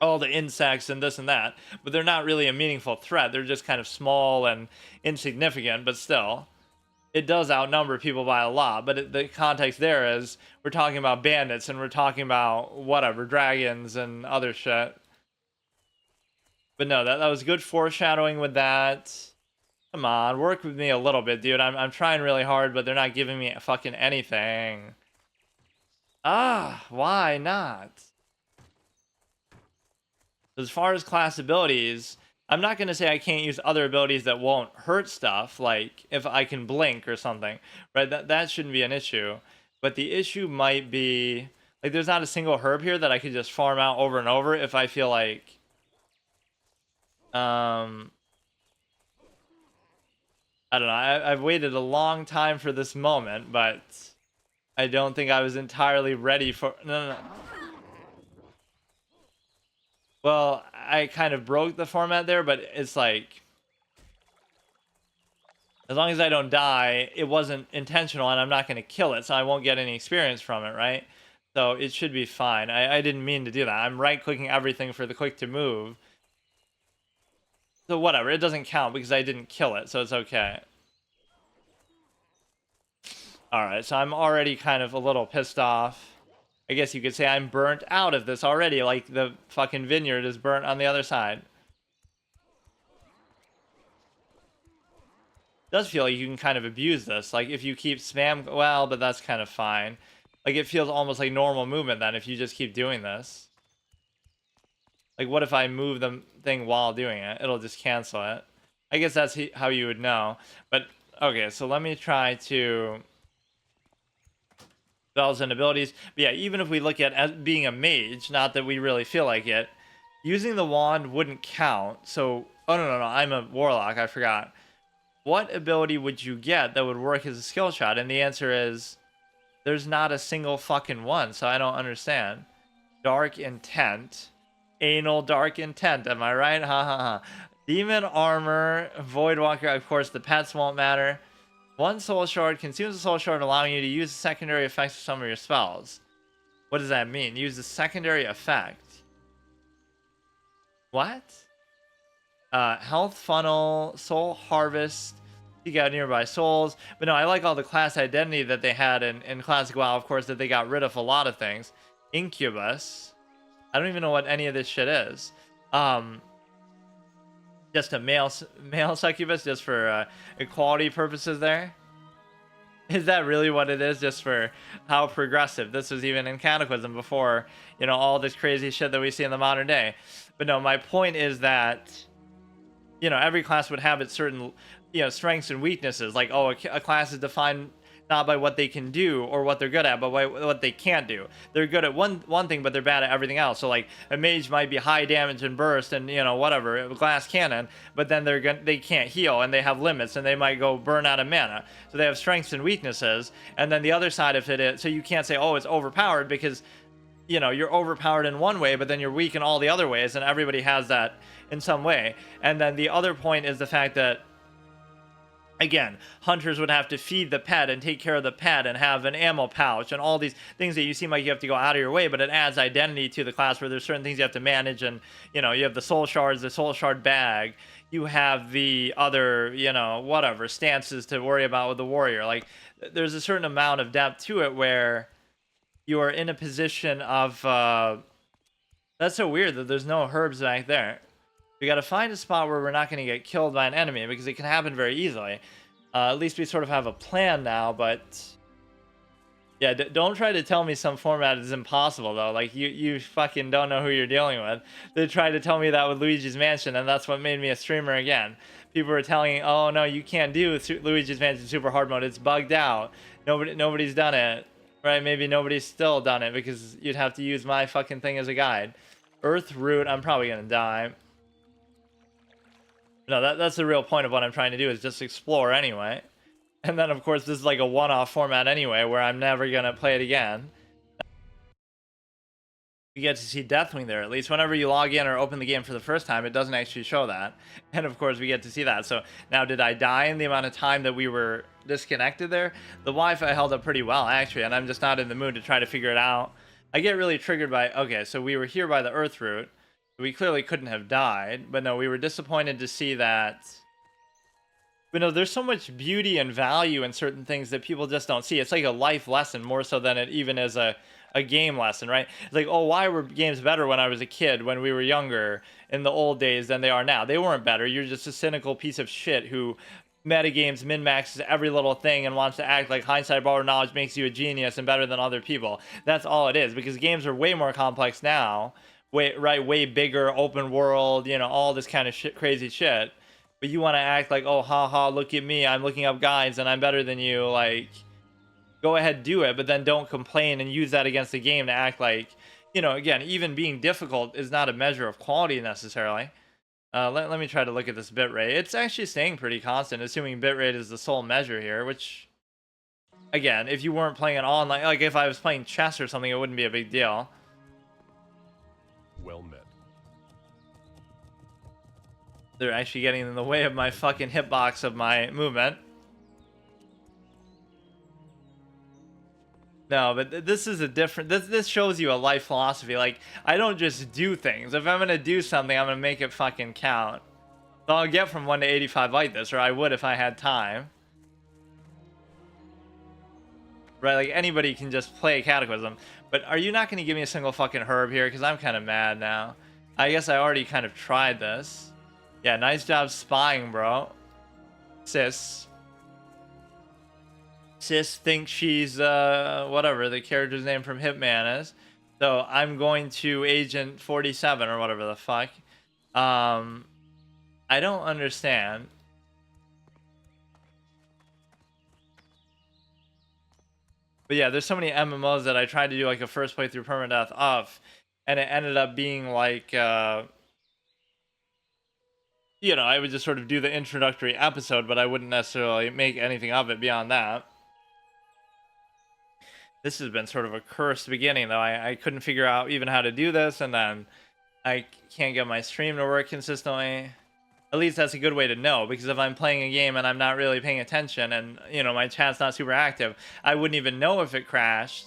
all the insects and this and that, but they're not really a meaningful threat. They're just kind of small and insignificant, but still, it does outnumber people by a lot. But the context there is we're talking about bandits and we're talking about whatever, dragons and other shit. But no, that was good foreshadowing with that. Come on, work with me a little bit, dude. I'm trying really hard, but they're not giving me fucking anything. Ah, why not? As far as class abilities, I'm not going to say I can't use other abilities that won't hurt stuff, like if I can blink or something, right? That shouldn't be an issue. But the issue might be, like, there's not a single herb here that I could just farm out over and over if I feel like, I don't know. I've waited a long time for this moment, but I don't think I was entirely ready for, no. Well, I kind of broke the format there, but it's like, as long as I don't die, it wasn't intentional and I'm not going to kill it, so I won't get any experience from it, right? So it should be fine. I didn't mean to do that. I'm right-clicking everything for the quick to move. So whatever, it doesn't count because I didn't kill it, so it's okay. Alright, so I'm already kind of a little pissed off. I guess you could say I'm burnt out of this already, like the fucking vineyard is burnt on the other side. It does feel like you can kind of abuse this, like if you keep spam, well, but that's kind of fine. Like it feels almost like normal movement then if you just keep doing this. Like what if I move the thing while doing it? It'll just cancel it. I guess that's how you would know. But okay, so let me try to spells and abilities. But yeah, even if we look at as being a mage, not that we really feel like it, using the wand wouldn't count. So, oh no, I'm a warlock, I forgot. What ability would you get that would work as a skill shot? And the answer is, there's not a single fucking one, so I don't understand. Dark Intent. Anal Dark Intent, am I right? Ha ha ha. Demon Armor, Voidwalker, of course the pets won't matter. One soul shard consumes a soul shard, allowing you to use the secondary effects of some of your spells. What does that mean? Use the secondary effect. What? Health Funnel, Soul Harvest, seek out nearby souls. But no, I like all the class identity that they had in Classic WoW, of course, that they got rid of a lot of things. Incubus. I don't even know what any of this shit is. Just a male succubus, just for equality purposes there? Is that really what it is, just for how progressive? This was even in Cataclysm before, you know, all this crazy shit that we see in the modern day. But no, my point is that, you know, every class would have its certain, you know, strengths and weaknesses. Like, oh, a class is defined not by what they can do or what they're good at, but by what they can't do. They're good at one thing, but they're bad at everything else. So like a mage might be high damage and burst and, you know, whatever, a glass cannon, but then they can't heal and they have limits and they might go burn out of mana. So they have strengths and weaknesses. And then the other side of it is, so you can't say, oh, it's overpowered, because, you know, you're overpowered in one way, but then you're weak in all the other ways, and everybody has that in some way. And then the other point is the fact that, again, hunters would have to feed the pet and take care of the pet and have an ammo pouch and all these things that you seem like you have to go out of your way, but it adds identity to the class where there's certain things you have to manage. And, you know, you have the soul shards, the soul shard bag, you have the other, you know, whatever, stances to worry about with the warrior. Like, there's a certain amount of depth to it where you are in a position of, that's so weird that there's no herbs back there. We got to find a spot where we're not going to get killed by an enemy, because it can happen very easily. At least we sort of have a plan now, but yeah, don't try to tell me some format is impossible, though. Like, you fucking don't know who you're dealing with. They tried to tell me that with Luigi's Mansion, and that's what made me a streamer again. People were telling me, oh no, you can't do Luigi's Mansion Super Hard Mode, it's bugged out. Nobody's done it, right? Maybe nobody's still done it, because you'd have to use my fucking thing as a guide. Earth root, I'm probably gonna die. No, that's the real point of what I'm trying to do, is just explore anyway. And then, of course, this is like a one-off format anyway, where I'm never gonna play it again. You get to see Deathwing there, at least whenever you log in or open the game for the first time, it doesn't actually show that. And of course, we get to see that. So now, did I die in the amount of time that we were disconnected there? The Wi-Fi held up pretty well, actually, and I'm just not in the mood to try to figure it out. I get really triggered by, okay, so we were here by the Earth root. We clearly couldn't have died, but no, we were disappointed to see that. But no, there's so much beauty and value in certain things that people just don't see. It's like a life lesson more so than it even is a game lesson, right? It's like, oh, why were games better when I was a kid, when we were younger, in the old days than they are now? They weren't better. You're just a cynical piece of shit who metagames, min-maxes every little thing and wants to act like hindsight borrowed knowledge makes you a genius and better than other people. That's all it is, because games are way more complex now, way bigger, open world, you know, all this kind of shit, crazy shit. But you want to act like, oh, haha, look at me, I'm looking up guides and I'm better than you. Like, go ahead, do it, but then don't complain and use that against the game to act like, you know, again, even being difficult is not a measure of quality necessarily. Let me try to look at this bitrate. It's actually staying pretty constant, assuming bitrate is the sole measure here, which, again, if you weren't playing it online, like if I was playing chess or something, it wouldn't be a big deal. Well met. They're actually getting in the way of my fucking hitbox of my movement. No, but this is a different, this shows you a life philosophy. Like, I don't just do things. If I'm gonna do something, I'm gonna make it fucking count. So I'll get from 1 to 85 like this, or I would if I had time. Right, like anybody can just play Cataclysm. But are you not gonna give me a single fucking herb here? Because I'm kind of mad now. I guess I already kind of tried this. Yeah, nice job spying, bro. Sis thinks she's, whatever the character's name from Hitman is. So I'm going to Agent 47 or whatever the fuck. I don't understand. But yeah, there's so many MMOs that I tried to do like a first playthrough permadeath of, and it ended up being like, you know, I would just sort of do the introductory episode, but I wouldn't necessarily make anything of it beyond that. This has been sort of a cursed beginning, though. I couldn't figure out even how to do this, and then I can't get my stream to work consistently. At least that's a good way to know, because if I'm playing a game and I'm not really paying attention and, you know, my chat's not super active, I wouldn't even know if it crashed,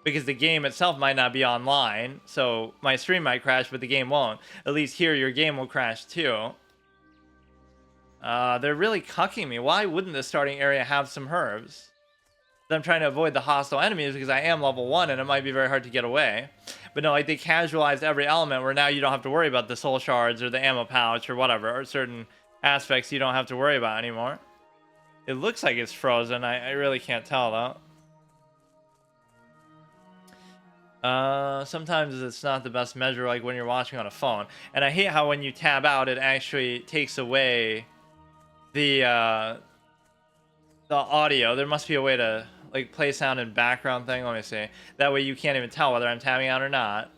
because the game itself might not be online, so my stream might crash, but the game won't. At least here, your game will crash, too. They're really cucking me. Why wouldn't the starting area have some herbs? I'm trying to avoid the hostile enemies because I am level 1 and it might be very hard to get away. But no, like they casualized every element where now you don't have to worry about the soul shards or the ammo pouch or whatever, or certain aspects you don't have to worry about anymore. It looks like it's frozen. I really can't tell though. Sometimes it's not the best measure, like when you're watching on a phone. And I hate how when you tab out, it actually takes away the audio. There must be a way to like play sound in background thing. Let me see. That way you can't even tell whether I'm tabbing out or not.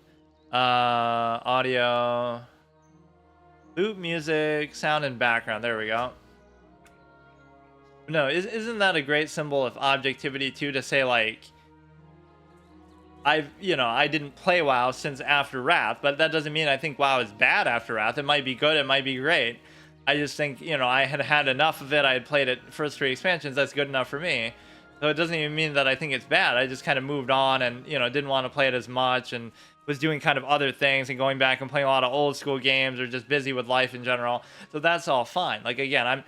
Audio, boot music, sound in background. There we go. No, isn't that a great symbol of objectivity too, to say like, I didn't play WoW since after Wrath, but that doesn't mean I think WoW is bad after Wrath. It might be good, it might be great. I just think, you know, I had had enough of it. I had played it first 3 expansions. That's good enough for me. So it doesn't even mean that I think it's bad. I just kind of moved on and, you know, didn't want to play it as much and was doing kind of other things and going back and playing a lot of old school games or just busy with life in general. So that's all fine. Like, again,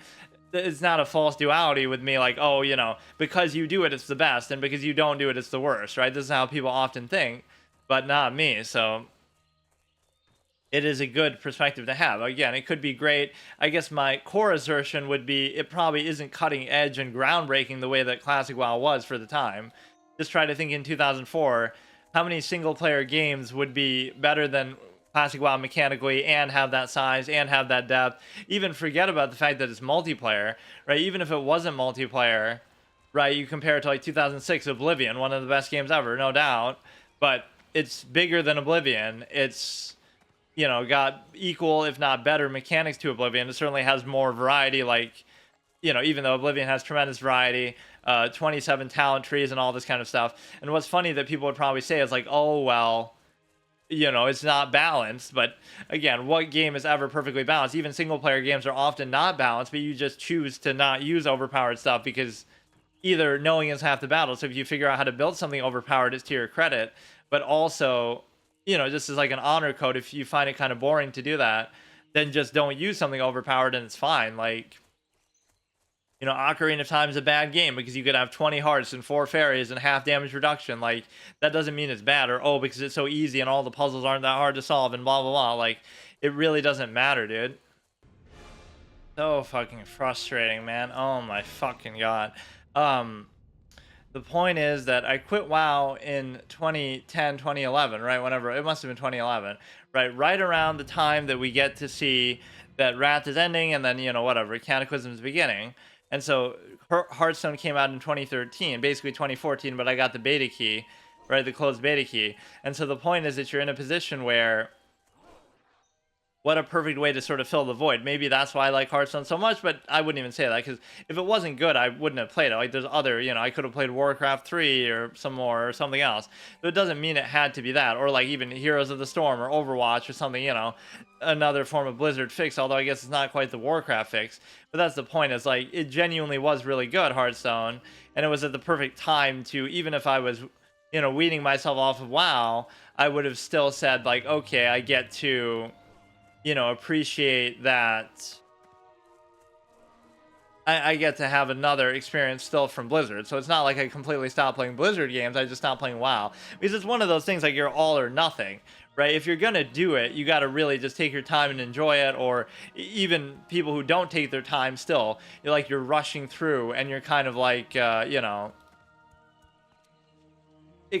it's not a false duality with me, like, oh, you know, because you do it, it's the best, and because you don't do it, it's the worst, right? This is how people often think, but not me. So it is a good perspective to have. Again, it could be great. I guess my core assertion would be it probably isn't cutting edge and groundbreaking the way that Classic WoW was for the time. Just try to think in 2004, how many single player games would be better than Classic WoW mechanically and have that size and have that depth? Even forget about the fact that it's multiplayer, right? Even if it wasn't multiplayer, right? You compare it to like 2006 Oblivion, one of the best games ever, no doubt. But it's bigger than Oblivion. It's got equal, if not better, mechanics to Oblivion. It certainly has more variety, like, even though Oblivion has tremendous variety, 27 talent trees and all this kind of stuff. And what's funny that people would probably say is like, oh, well, it's not balanced. But again, what game is ever perfectly balanced? Even single player games are often not balanced, but you just choose to not use overpowered stuff because either knowing is half the battle. So if you figure out how to build something overpowered, it's to your credit. But also, just as like an honor code, if you find it kind of boring to do that, then just don't use something overpowered and it's fine. Like, Ocarina of Time is a bad game because you could have 20 hearts and 4 fairies and half damage reduction. Like, that doesn't mean it's bad, or, oh, because it's so easy and all the puzzles aren't that hard to solve and blah, blah, blah. Like, it really doesn't matter, dude. So fucking frustrating, man. Oh my fucking god. The point is that I quit WoW in 2010, 2011, right? Whenever, it must have been 2011, right? Right around the time that we get to see that Wrath is ending and then, whatever, Cataclysm is beginning. And so Hearthstone came out in 2013, basically 2014, but I got the beta key, right? The closed beta key. And so the point is that you're in a position where, what a perfect way to sort of fill the void. Maybe that's why I like Hearthstone so much, but I wouldn't even say that, because if it wasn't good, I wouldn't have played it. Like, there's other, I could have played Warcraft 3 or some more or something else. But it doesn't mean it had to be that. Or like even Heroes of the Storm or Overwatch or something, another form of Blizzard fix, although I guess it's not quite the Warcraft fix. But that's the point, is like, it genuinely was really good, Hearthstone, and it was at the perfect time to, even if I was, weaning myself off of WoW, I would have still said like, okay, I get to, appreciate that I get to have another experience still from Blizzard. So it's not like I completely stopped playing Blizzard games, I just stopped playing WoW. Because it's one of those things, like, you're all or nothing, right? If you're gonna do it, you gotta really just take your time and enjoy it. Or even people who don't take their time, still, you're rushing through and you're kind of like, it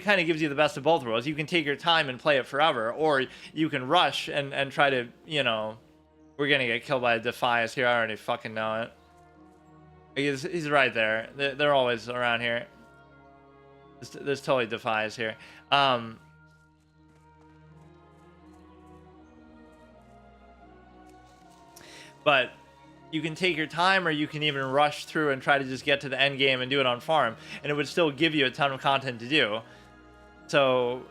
kind of gives you the best of both worlds. You can take your time and play it forever, or you can rush and try to, we're gonna get killed by a Defias here. I already fucking know it. He's right there. They're always around here. There's totally Defias here. But you can take your time, or you can even rush through and try to just get to the end game and do it on farm, and it would still give you a ton of content to do. So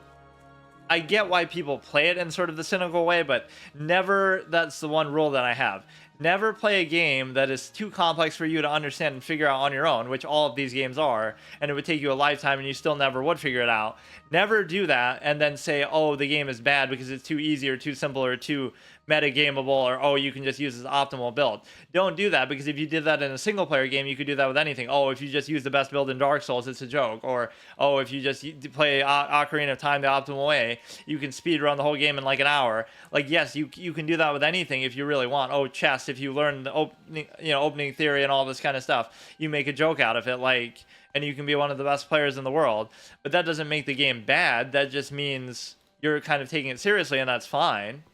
I get why people play it in sort of the cynical way, but never, that's the one rule that I have. Never play a game that is too complex for you to understand and figure out on your own, which all of these games are, and it would take you a lifetime and you still never would figure it out. Never do that and then say, oh, the game is bad because it's too easy or too simple or too meta-gameable, or, oh, you can just use this optimal build. Don't do that, because if you did that in a single player game, you could do that with anything. Oh, if you just use the best build in Dark Souls, it's a joke. Or, oh, if you just play Ocarina of Time the optimal way, you can speed run the whole game in like an hour. Like, yes, you can do that with anything if you really want. Oh, chess, if you learn the opening theory and all this kind of stuff, you make a joke out of it, like, and you can be one of the best players in the world. But that doesn't make the game bad. That just means you're kind of taking it seriously, and that's fine.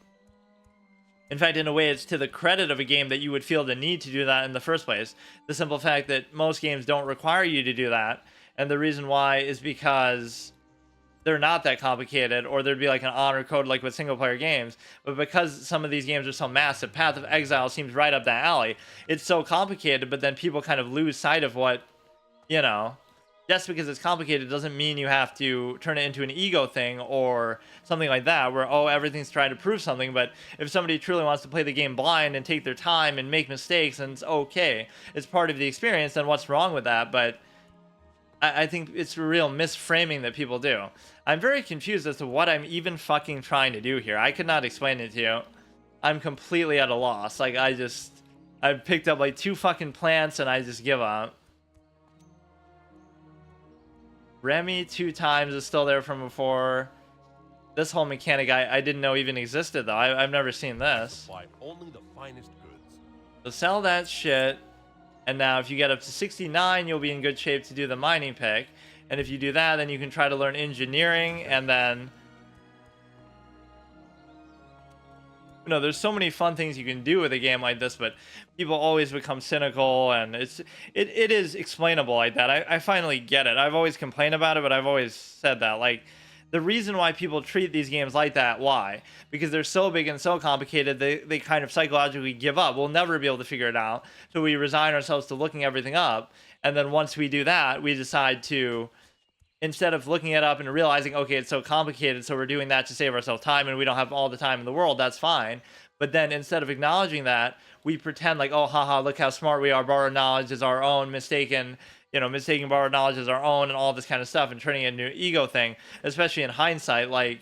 In fact, in a way, it's to the credit of a game that you would feel the need to do that in the first place. The simple fact that most games don't require you to do that, and the reason why is because they're not that complicated, or there'd be like an honor code like with single player games. But because some of these games are so massive, Path of Exile seems right up that alley. It's so complicated, but then people kind of lose sight of what, just because it's complicated doesn't mean you have to turn it into an ego thing or something like that, where, oh, everything's trying to prove something. But if somebody truly wants to play the game blind and take their time and make mistakes, and it's okay, it's part of the experience, then what's wrong with that? But I think it's a real misframing that people do. I'm very confused as to what I'm even fucking trying to do here. I could not explain it to you. I'm completely at a loss. Like, I've picked up like 2 fucking plants and I just give up. Remy 2 times is still there from before. This whole mechanic I didn't know even existed, though. I've never seen this. Supply only the finest goods. So sell that shit. And now if you get up to 69, you'll be in good shape to do the mining pick. And if you do that, then you can try to learn engineering, and then, there's so many fun things you can do with a game like this, but people always become cynical, and it is explainable like that. I finally get it. I've always complained about it, but I've always said that, like, the reason why people treat these games like that, why? Because they're so big and so complicated, they kind of psychologically give up. We'll never be able to figure it out. So we resign ourselves to looking everything up. And then once we do that, we decide to, instead of looking it up and realizing, okay, it's so complicated, so we're doing that to save ourselves time and we don't have all the time in the world, that's fine. But then instead of acknowledging that, we pretend like, oh, haha, look how smart we are. Borrowed knowledge is our own, mistaken borrowed knowledge is our own, and all this kind of stuff, and turning it into an ego thing, especially in hindsight. Like,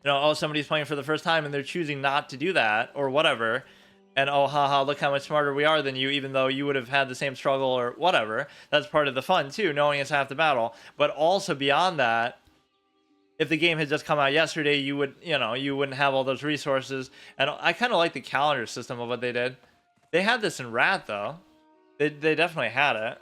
oh, somebody's playing for the first time and they're choosing not to do that or whatever. And oh, haha, look how much smarter we are than you, even though you would have had the same struggle or whatever. That's part of the fun too, knowing it's half the battle. But also beyond that, if the game had just come out yesterday, you wouldn't have all those resources. And I kind of like the calendar system of what they did. They had this in Rat though. They definitely had it.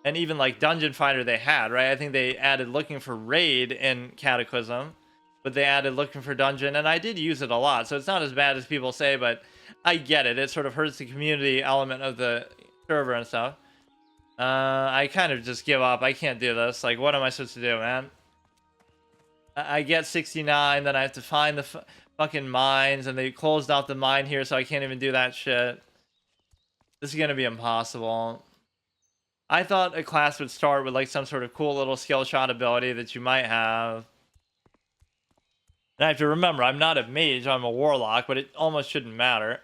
And even like Dungeon Finder they had, right? I think they added looking for raid in Cataclysm, but they added looking for dungeon, and I did use it a lot. So it's not as bad as people say, but I get it. It sort of hurts the community element of the server and stuff. I kind of just give up. I can't do this. Like, what am I supposed to do, man? I get 69, then I have to find the fucking mines, and they closed out the mine here, so I can't even do that shit. This is gonna be impossible. I thought a class would start with like some sort of cool little skill shot ability that you might have. And I have to remember, I'm not a mage, I'm a warlock, but it almost shouldn't matter.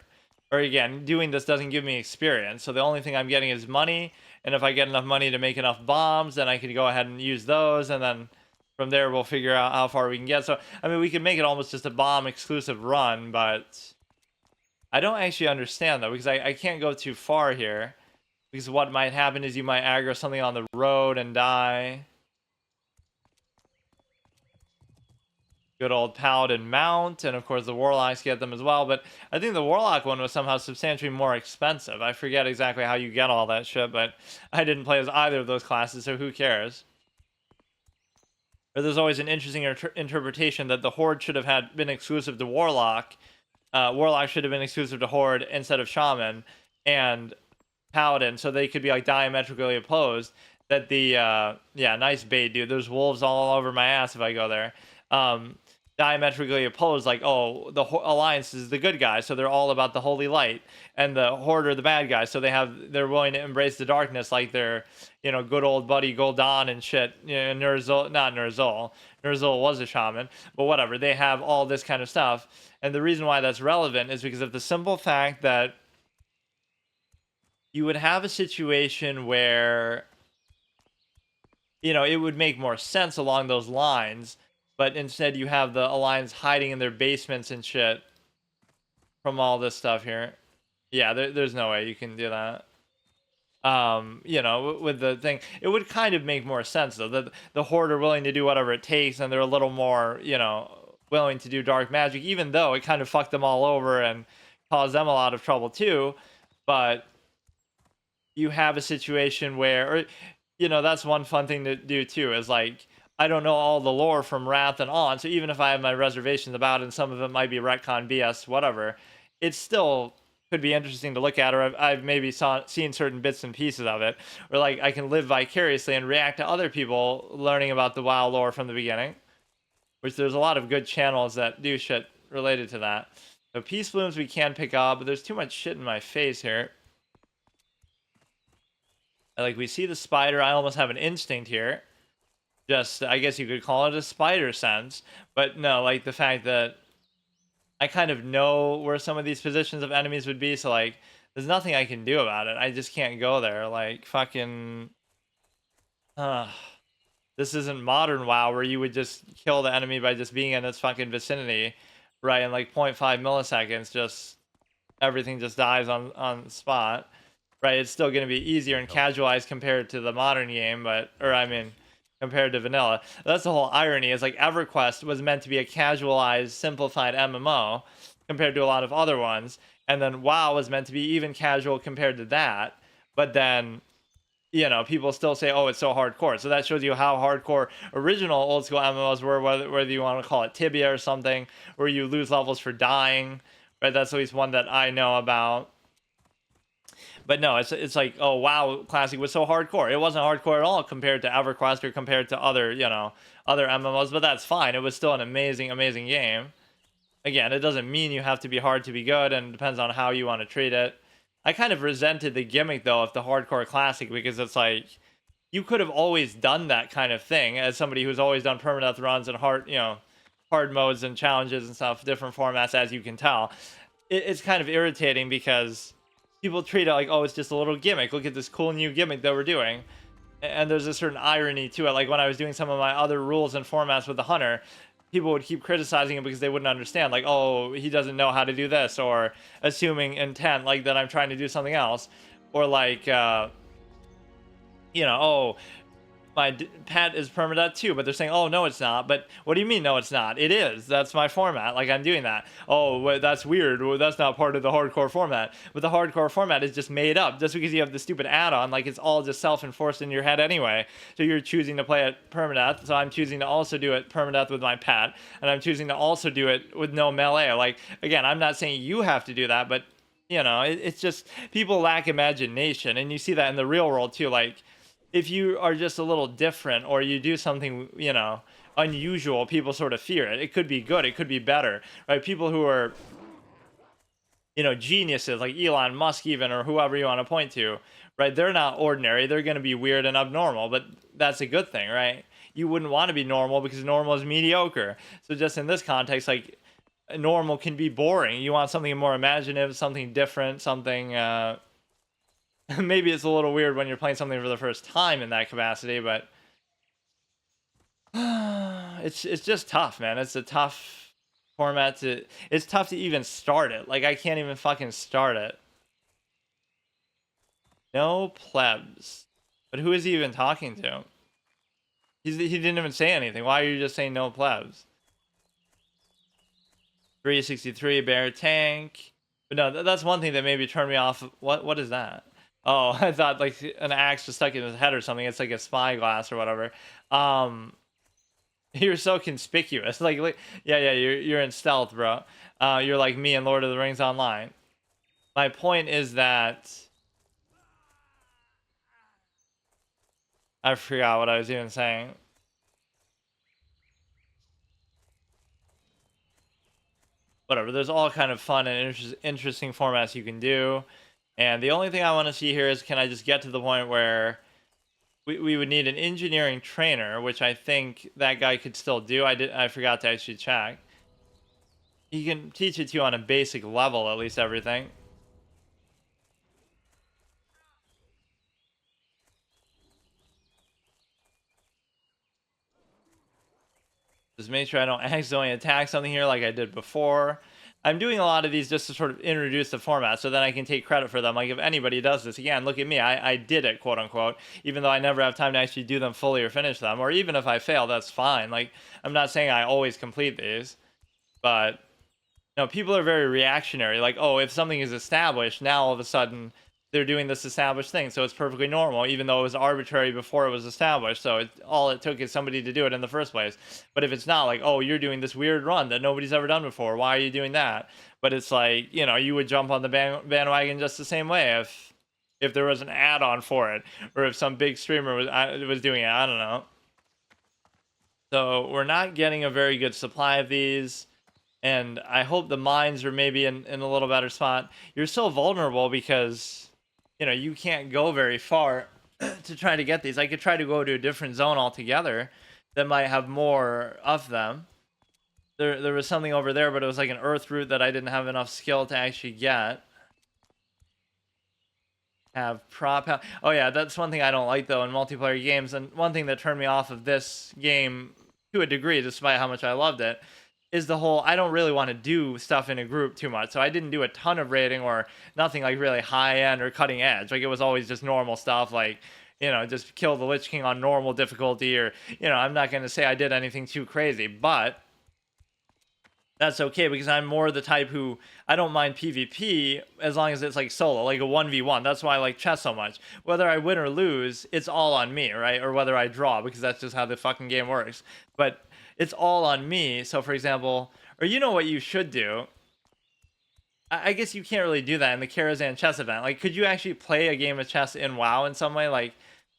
Or again, doing this doesn't give me experience, so the only thing I'm getting is money, and if I get enough money to make enough bombs, then I could go ahead and use those, and then from there we'll figure out how far we can get. So, I mean, we could make it almost just a bomb exclusive run, but I don't actually understand though, because I can't go too far here. Because what might happen is you might aggro something on the road and die. Good old Paladin mount, and of course the Warlocks get them as well, but I think the Warlock one was somehow substantially more expensive. I forget exactly how you get all that shit, but I didn't play as either of those classes, so who cares? Or there's always an interesting interpretation that the Horde should have been exclusive to Warlock. Warlock should have been exclusive to Horde instead of Shaman and Paladin, so they could be like diametrically opposed. That the yeah, nice bait, dude. There's wolves all over my ass if I go there. Diametrically opposed, like, oh, the Alliance is the good guys, so they're all about the holy light, and the Horde are the bad guys, so they're willing to embrace the darkness, like their good old buddy Gul'dan and shit. Ner'zhul, not Ner'zhul. Ner'zhul was a shaman, but whatever. They have all this kind of stuff, and the reason why that's relevant is because of the simple fact that you would have a situation where it would make more sense along those lines. But instead, you have the Alliance hiding in their basements and shit from all this stuff here. Yeah, there's no way you can do that. With the thing, it would kind of make more sense, though. The Horde are willing to do whatever it takes, and they're a little more, willing to do dark magic, even though it kind of fucked them all over and caused them a lot of trouble, too. But you have a situation where, that's one fun thing to do, too, is like, I don't know all the lore from Wrath and on, so even if I have my reservations about it, and some of it might be retcon BS, whatever, it still could be interesting to look at, or I've maybe seen certain bits and pieces of it, or like I can live vicariously and react to other people learning about the WoW lore from the beginning, which there's a lot of good channels that do shit related to that. So Peace Blooms we can pick up, but there's too much shit in my face here. Like, we see the spider, I almost have an instinct here. Just, I guess you could call it a spider sense, but no, like the fact that I kind of know where some of these positions of enemies would be, so like, there's nothing I can do about it. I just can't go there. Like, fucking, this isn't modern WoW where you would just kill the enemy by just being in its fucking vicinity, right? In like 0.5 milliseconds, just everything just dies on the spot, right? It's still going to be easier and casualized compared to the modern game, compared to vanilla. That's the whole irony, is like EverQuest was meant to be a casualized, simplified MMO compared to a lot of other ones, and then WoW was meant to be even casual compared to that, but then people still say, oh, it's so hardcore. So that shows you how hardcore original old school MMOs were, whether you want to call it Tibia or something, where you lose levels for dying, right? That's at least one that I know about. But no, it's like, oh wow, Classic was so hardcore. It wasn't hardcore at all compared to EverQuest or compared to other, other MMOs, but that's fine. It was still an amazing, amazing game. Again, it doesn't mean you have to be hard to be good, and it depends on how you want to treat it. I kind of resented the gimmick though of the hardcore Classic, because it's like, you could have always done that kind of thing as somebody who's always done permadeath runs and hard modes and challenges and stuff, different formats, as you can tell. It's kind of irritating because people treat it like, oh, it's just a little gimmick. Look at this cool new gimmick that we're doing. And there's a certain irony to it. Like when I was doing some of my other rules and formats with the Hunter, people would keep criticizing it because they wouldn't understand. Like, oh, he doesn't know how to do this, or assuming intent, like that I'm trying to do something else. Or like, oh, my pet is permadeath too, but they're saying, oh, no, it's not. But what do you mean, no, it's not? It is. That's my format. Like, I'm doing that. Oh, well, that's weird. Well, that's not part of the hardcore format. But the hardcore format is just made up just because you have the stupid add-on. Like, it's all just self-enforced in your head anyway. So you're choosing to play it permadeath. So I'm choosing to also do it permadeath with my pet. And I'm choosing to also do it with no melee. Like, again, I'm not saying you have to do that, but, it's just people lack imagination. And you see that in the real world too. Like, if you are just a little different, or you do something, unusual, people sort of fear it. It could be good, it could be better, right? People who are, geniuses, like Elon Musk even, or whoever you want to point to, right? They're not ordinary. They're going to be weird and abnormal, but that's a good thing, right? You wouldn't want to be normal because normal is mediocre. So just in this context, like, normal can be boring. You want something more imaginative, something different, something, maybe it's a little weird when you're playing something for the first time in that capacity, but it's just tough, man. It's a tough format it's tough to even start it. Like, I can't even fucking start it. No plebs. But who is he even talking to? He didn't even say anything. Why are you just saying no plebs? 363 bear tank. But no, that's one thing that maybe turned me off. What is that? Oh, I thought like an axe was stuck in his head or something. It's like a spyglass or whatever. You're so conspicuous. Like yeah, you're in stealth, bro. You're like me in Lord of the Rings Online. My point is that I forgot what I was even saying. Whatever. There's all kind of fun and interesting formats you can do. And the only thing I want to see here is, can I just get to the point where we would need an engineering trainer, which I think that guy could still do. I forgot to actually check. He can teach it to you on a basic level, at least everything. Just make sure I don't accidentally attack something here like I did before. I'm doing a lot of these just to sort of introduce the format so then I can take credit for them. Like, if anybody does this, again, look at me. I did it, quote unquote, even though I never have time to actually do them fully or finish them. Or even if I fail, that's fine. Like, I'm not saying I always complete these, but people are very reactionary. Like, oh, if something is established, now all of a sudden they're doing this established thing, so it's perfectly normal, even though it was arbitrary before it was established. So all it took is somebody to do it in the first place. But if it's not, like, oh, you're doing this weird run that nobody's ever done before, why are you doing that? But it's like, you would jump on the bandwagon just the same way if there was an add-on for it, or if some big streamer was doing it. I don't know. So we're not getting a very good supply of these, and I hope the mines are maybe in a little better spot. You're so vulnerable because you can't go very far to try to get these. I could try to go to a different zone altogether that might have more of them. There was something over there, but it was like an earth route that I didn't have enough skill to actually get. Have prop. Oh yeah, that's one thing I don't like though in multiplayer games, and one thing that turned me off of this game to a degree, despite how much I loved it, is the whole, I don't really want to do stuff in a group too much. So I didn't do a ton of raiding or nothing like really high end or cutting edge. Like, it was always just normal stuff, like, just kill the Lich King on normal difficulty, or, I'm not going to say I did anything too crazy, but that's okay because I'm more the type who, I don't mind PvP as long as it's like solo, like a 1v1. That's why I like chess so much. Whether I win or lose, it's all on me, right? Or whether I draw, because that's just how the fucking game works. But it's all on me. So for example, or what you should do I guess you can't really do that in the Karazhan chess event. Like, could you actually play a game of chess in WoW in some way? Like,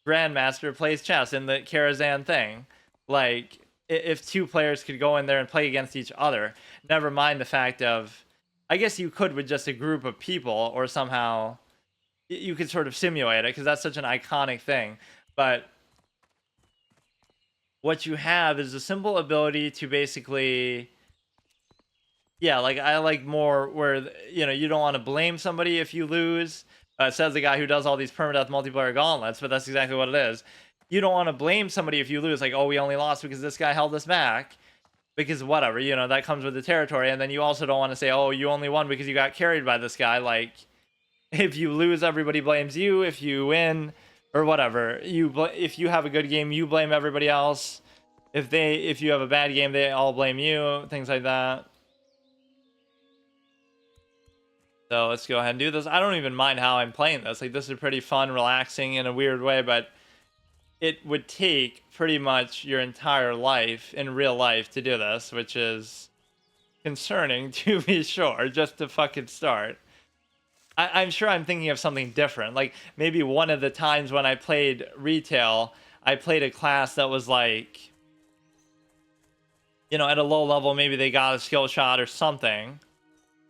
Grandmaster plays chess in the Karazhan thing. Like, if two players could go in there and play against each other, never mind the fact of, I guess you could with just a group of people, or somehow you could sort of simulate it because that's such an iconic thing. But what you have is a simple ability to basically, yeah, like I like more where you don't want to blame somebody if you lose. Says the guy who does all these permadeath multiplayer gauntlets, but that's exactly what it is. You don't want to blame somebody if you lose, like, oh, we only lost because this guy held us back, because whatever, that comes with the territory. And then you also don't want to say, oh, you only won because you got carried by this guy. Like, if you lose, everybody blames you. If you win, or whatever, if you have a good game, you blame everybody else. If you have a bad game, they all blame you. Things like that. So let's go ahead and do this. I don't even mind how I'm playing this. Like, this is pretty fun, relaxing in a weird way, but it would take pretty much your entire life in real life to do this, which is concerning to be sure, just to fucking start. I'm sure I'm thinking of something different. Like, maybe one of the times when I played retail, I played a class that was like, at a low level, maybe they got a skill shot or something.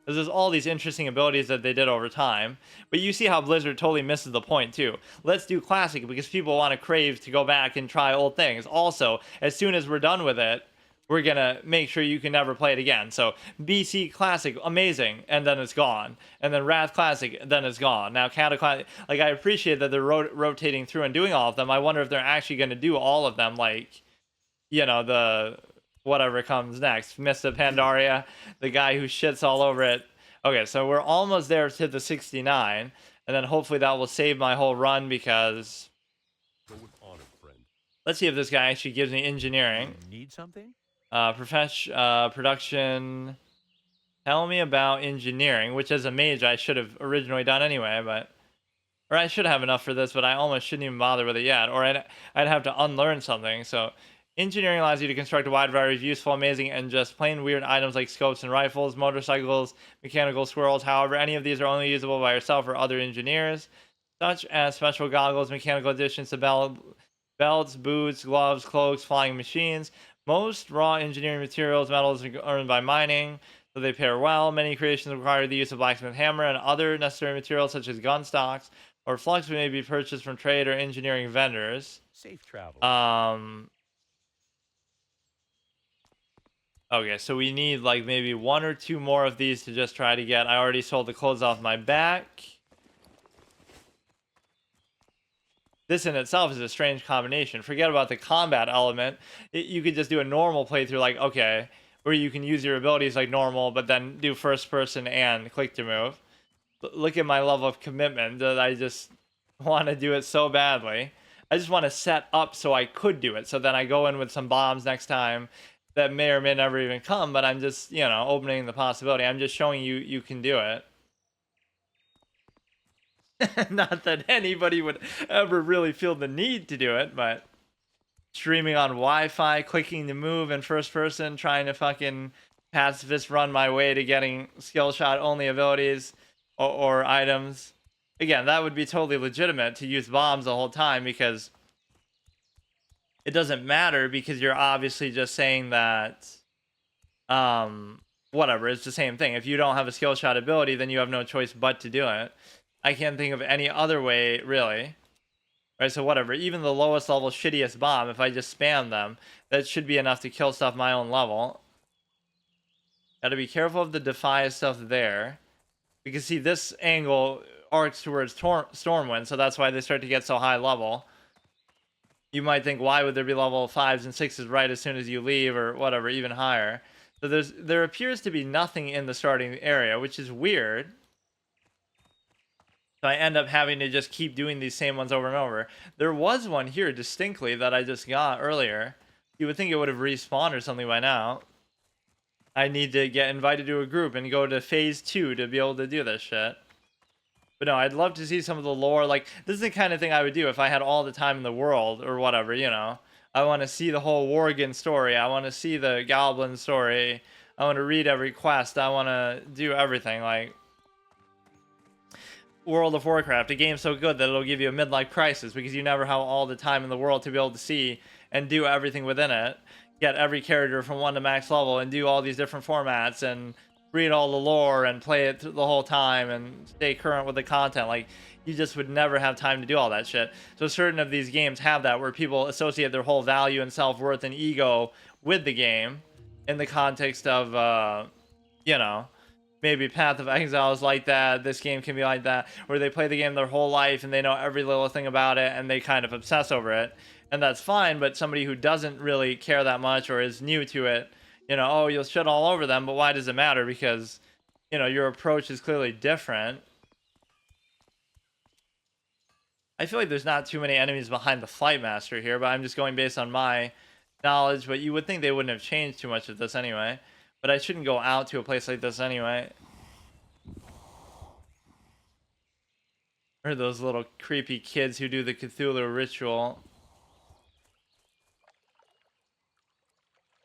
There's all these interesting abilities that they did over time. But you see how Blizzard totally misses the point, too. Let's do Classic because people want to crave to go back and try old things. Also, as soon as we're done with it, we're going to make sure you can never play it again. So, BC Classic, amazing, and then it's gone. And then Wrath Classic, then it's gone. Now, Cataclysm, like, I appreciate that they're rotating through and doing all of them. I wonder if they're actually going to do all of them, like, the whatever comes next. Mr. Pandaria, the guy who shits all over it. Okay, so we're almost there to the 69, and then hopefully that will save my whole run because... Go with honor, friend. Let's see if this guy actually gives me engineering. You need something? Production. Tell me about engineering, which as a mage I should have originally done anyway, but... Or I should have enough for this, but I almost shouldn't even bother with it yet, or I'd have to unlearn something, so... Engineering allows you to construct a wide variety of useful, amazing, and just plain weird items like scopes and rifles, motorcycles, mechanical squirrels. However, any of these are only usable by yourself or other engineers, such as special goggles, mechanical additions to belts, boots, gloves, cloaks, flying machines. Most raw engineering materials, metals are earned by mining, so they pair well. Many creations require the use of blacksmith hammer and other necessary materials such as gun stocks or flux may be purchased from trade or engineering vendors. Safe travel. Okay, so we need like maybe one or two more of these to just try to get. I already sold the clothes off my back. This in itself is a strange combination. Forget about the combat element. You could just do a normal playthrough, like, okay, where you can use your abilities like normal, but then do first person and click to move. Look at my level of commitment that I just want to do it so badly. I just want to set up so I could do it. So then I go in with some bombs next time that may or may never even come, but I'm just, opening the possibility. I'm just showing you can do it. Not that anybody would ever really feel the need to do it, but streaming on Wi-Fi, clicking to move in first person, trying to fucking pacifist run my way to getting skill shot only abilities or items. Again, that would be totally legitimate to use bombs the whole time because it doesn't matter because you're obviously just saying that, whatever, it's the same thing. If you don't have a skill shot ability, then you have no choice but to do it. I can't think of any other way, really. Right, so whatever, even the lowest level shittiest bomb, if I just spam them, that should be enough to kill stuff my own level. Gotta be careful of the Defy stuff there. Because see, this angle arcs towards Stormwind, so that's why they start to get so high level. You might think, why would there be level 5s and 6s right as soon as you leave, or whatever, even higher. So there appears to be nothing in the starting area, which is weird. So I end up having to just keep doing these same ones over and over. There was one here distinctly that I just got earlier. You would think it would have respawned or something by now. I need to get invited to a group and go to phase 2 to be able to do this shit. But no, I'd love to see some of the lore. Like, this is the kind of thing I would do if I had all the time in the world or whatever, I want to see the whole Worgen story. I want to see the Goblin story. I want to read every quest. I want to do everything. Like, World of Warcraft, a game so good that it'll give you a midlife crisis because you never have all the time in the world to be able to see and do everything within it, get every character from 1 to max level and do all these different formats and read all the lore and play it the whole time and stay current with the content. Like, you just would never have time to do all that shit. So certain of these games have that, where people associate their whole value and self-worth and ego with the game in the context of you know, maybe Path of Exile is like that. This game can be like that, where they play the game their whole life and they know every little thing about it and they kind of obsess over it. And that's fine, but somebody who doesn't really care that much or is new to it, you know, oh, you'll shit all over them, but why does it matter? Because, you know, your approach is clearly different. I feel like there's not too many enemies behind the Flight Master here, but I'm just going based on my knowledge. But you would think they wouldn't have changed too much of this anyway. But I shouldn't go out to a place like this anyway. Or those little creepy kids who do the Cthulhu ritual.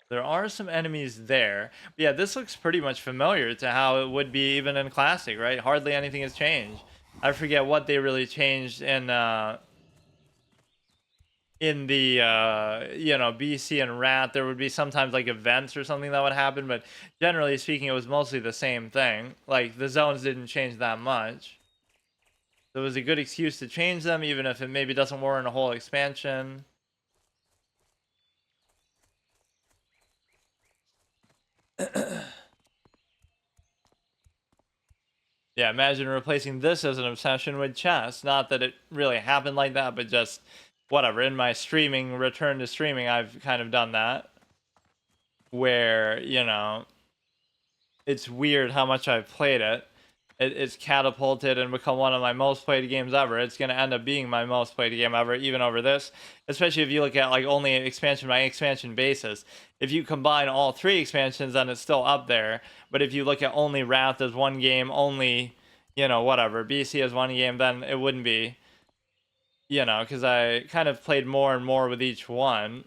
There are some enemies there. But yeah, this looks pretty much familiar to how it would be even in Classic, right? Hardly anything has changed. I forget what they really changed in the you know, BC and Rat. There would be sometimes like events or something that would happen, but generally speaking it was mostly the same thing. Like, the zones didn't change that much. So it was a good excuse to change them, even if it maybe doesn't warrant a whole expansion. Yeah, imagine replacing this as an obsession with chess. Not that it really happened like that, but just whatever. In my streaming, return to streaming, I've kind of done that. Where, you know, it's weird how much I've played it. It's catapulted and become one of my most played games ever. It's going to end up being my most played game ever, even over this. Especially if you look at like only expansion by expansion basis. If you combine all 3 expansions, then it's still up there. But if you look at only Wrath as one game, only, you know, whatever, BC as one game, then it wouldn't be. You know, because I kind of played more and more with each one.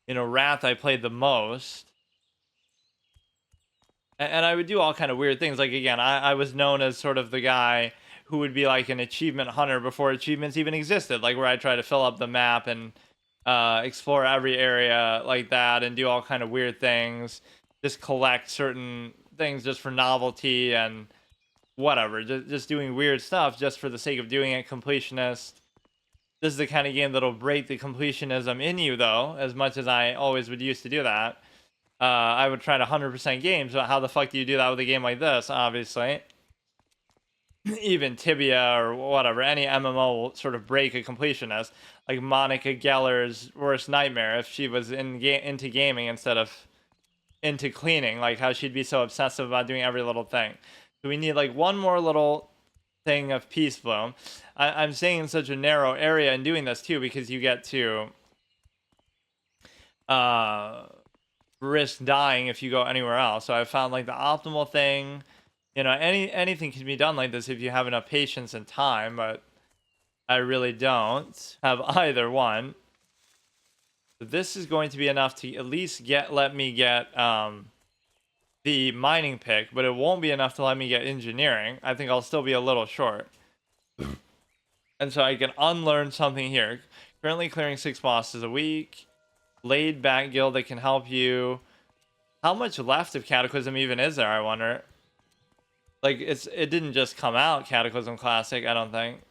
You know, Wrath I played the most. And I would do all kind of weird things. Like, again, I was known as sort of the guy who would be like an achievement hunter before achievements even existed. Like, where I try to fill up the map and explore every area like that and do all kind of weird things. Just collect certain things just for novelty and whatever. Just doing weird stuff just for the sake of doing it. Completionist. This is the kind of game that'll break the completionism in you, though, as much as I always would used to do that. I would try to 100% games, but how the fuck do you do that with a game like this, obviously? Even Tibia or whatever, any MMO will sort of break a completionist. Like Monica Geller's worst nightmare if she was into gaming instead of into cleaning. Like, how she'd be so obsessive about doing every little thing. So we need like one more little thing of Peace Bloom. I'm staying in such a narrow area and doing this too because you get to risk dying if you go anywhere else. So I found like the optimal thing. You know, anything can be done like this if you have enough patience and time, but I really don't have either one. So this is going to be enough to at least let me get the mining pick, but it won't be enough to let me get engineering. I think I'll still be a little short. And so I can unlearn something here. Currently clearing 6 bosses a week. Laid back guild that can help you. How much left of Cataclysm even is there, I wonder? Like, it didn't just come out, Cataclysm Classic, I don't think.